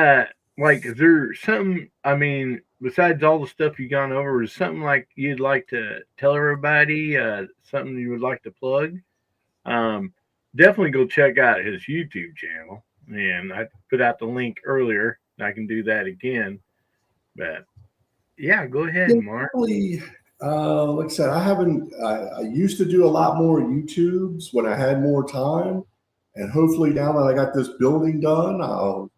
is there something? I mean, besides all the stuff you've gone over, is something like you'd like to tell everybody? Something you would like to plug? Definitely go check out his YouTube channel. and I put out the link earlier. I can do that again, but yeah, go ahead, Mark. Really, like I said, I used to do a lot more YouTubes when I had more time, and hopefully now that I got this building done, I'll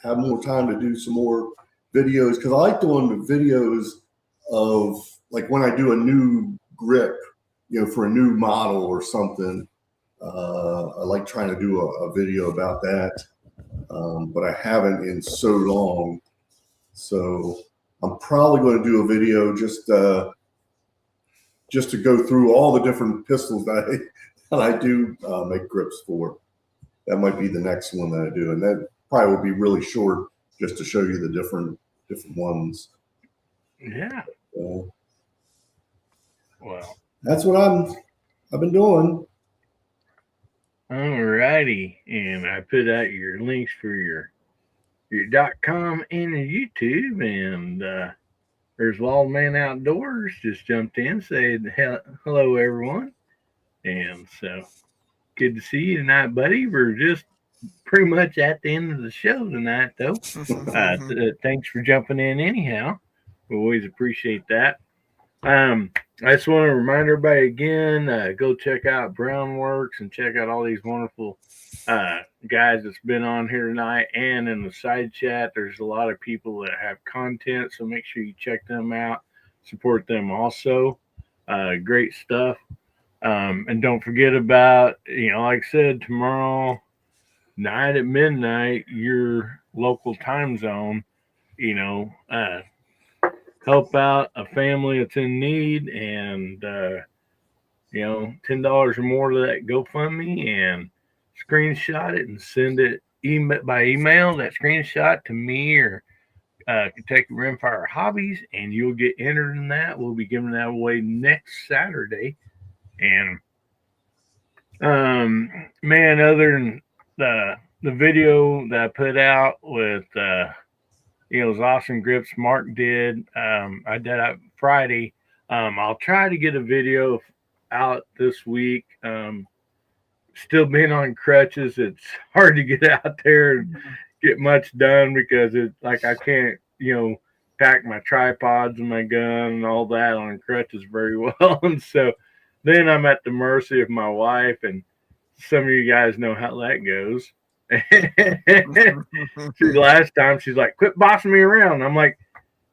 have more time to do some more videos, because I like doing the videos of, like, when I do a new grip, for a new model or something. I like trying to do a video about that, but I haven't in so long. So I'm probably going to do a video just to go through all the different pistols that I do make grips for. That might be the next one that I do, and that probably will be really short, just to show you the different ones. Yeah. So Well, that's what I've been doing. alrighty, and I put out your links for your .com and your YouTube, and there's Wildman Outdoors just jumped in, said hello everyone, and so good to see you tonight, buddy. We're just pretty much at the end of the show tonight, though. Thanks for jumping in anyhow. We always appreciate that. I just want to remind everybody again, go check out Brownworks and check out all these wonderful guys that's been on here tonight, and in the side chat there's a lot of people that have content, so make sure you check them out, support them also. Great stuff. And don't forget about, like I said, tomorrow night at midnight, your local time zone, help out a family that's in need, and $10 or more to that GoFundMe, and screenshot it and send it by email, that screenshot, to me or Kentucky Rimfire Hobbies, and you'll get entered in that. We'll be giving that away next Saturday. And man, other than the video that I put out with those awesome grips Mark did, I did that Friday. I'll try to get a video out this week. Still being on crutches, it's hard to get out there and get much done, because it's like I can't, pack my tripods and my gun and all that on crutches very well. And so then I'm at the mercy of my wife, and some of you guys know how that goes. Last time she's like, "Quit bossing me around." I'm like,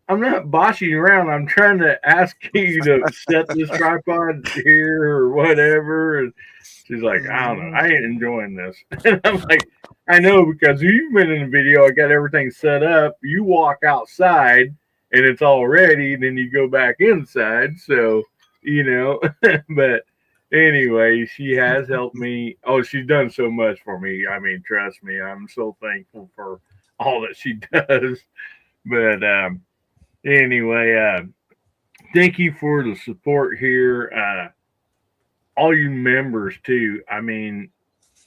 "I'm not bossing you around. I'm trying to ask you to set this tripod here or whatever." And she's like, "I don't know. I ain't enjoying this." And I'm like, "I know, because you've been in the video. I got everything set up. You walk outside and it's all ready. Then you go back inside. So, but anyway, she has helped me. Oh, she's done so much for me. I mean, trust me, I'm so thankful for all that she does. But anyway, thank you for the support here. All you members too. I mean,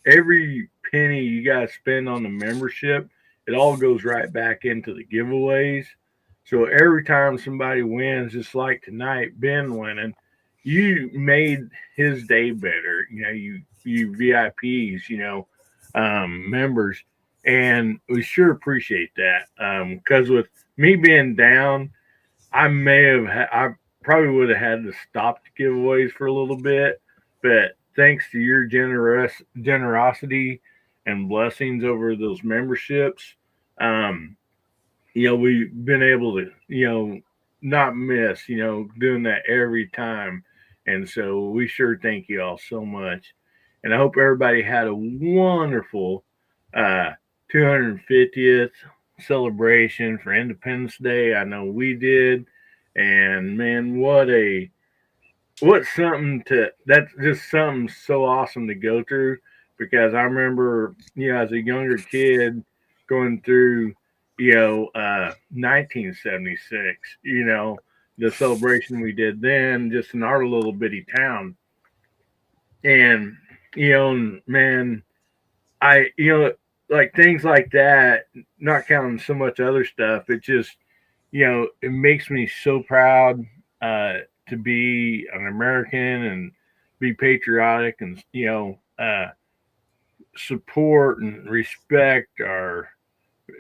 every penny you guys spend on the membership, it all goes right back into the giveaways. So every time somebody wins, just like tonight, Ben winning, you made his day better. You VIPs, members, and we sure appreciate that. Because with me being down, I probably would have had to stop the giveaways for a little bit, but thanks to your generosity and blessings over those memberships, we've been able to, not miss, doing that every time. And so we sure thank you all so much. And I hope everybody had a wonderful 250th celebration for Independence Day. I know we did. And man, that's just something so awesome to go through, because I remember, as a younger kid going through, 1976, the celebration we did then, just in our little bitty town. And, man, like things like that, not counting so much other stuff, it just, it makes me so proud to be an American and be patriotic, and support and respect our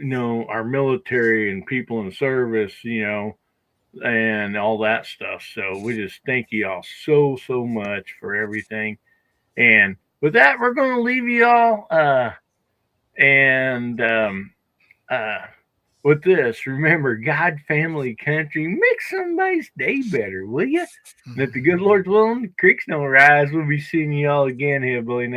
our military and people in service, and all that stuff. So we just thank you all so much for everything. And with that, we're going to leave you all. And with this, remember, God, family, country, make somebody's day better, will you? And if the good Lord's willing, the creeks don't rise. We'll be seeing you all again, Hillbilly.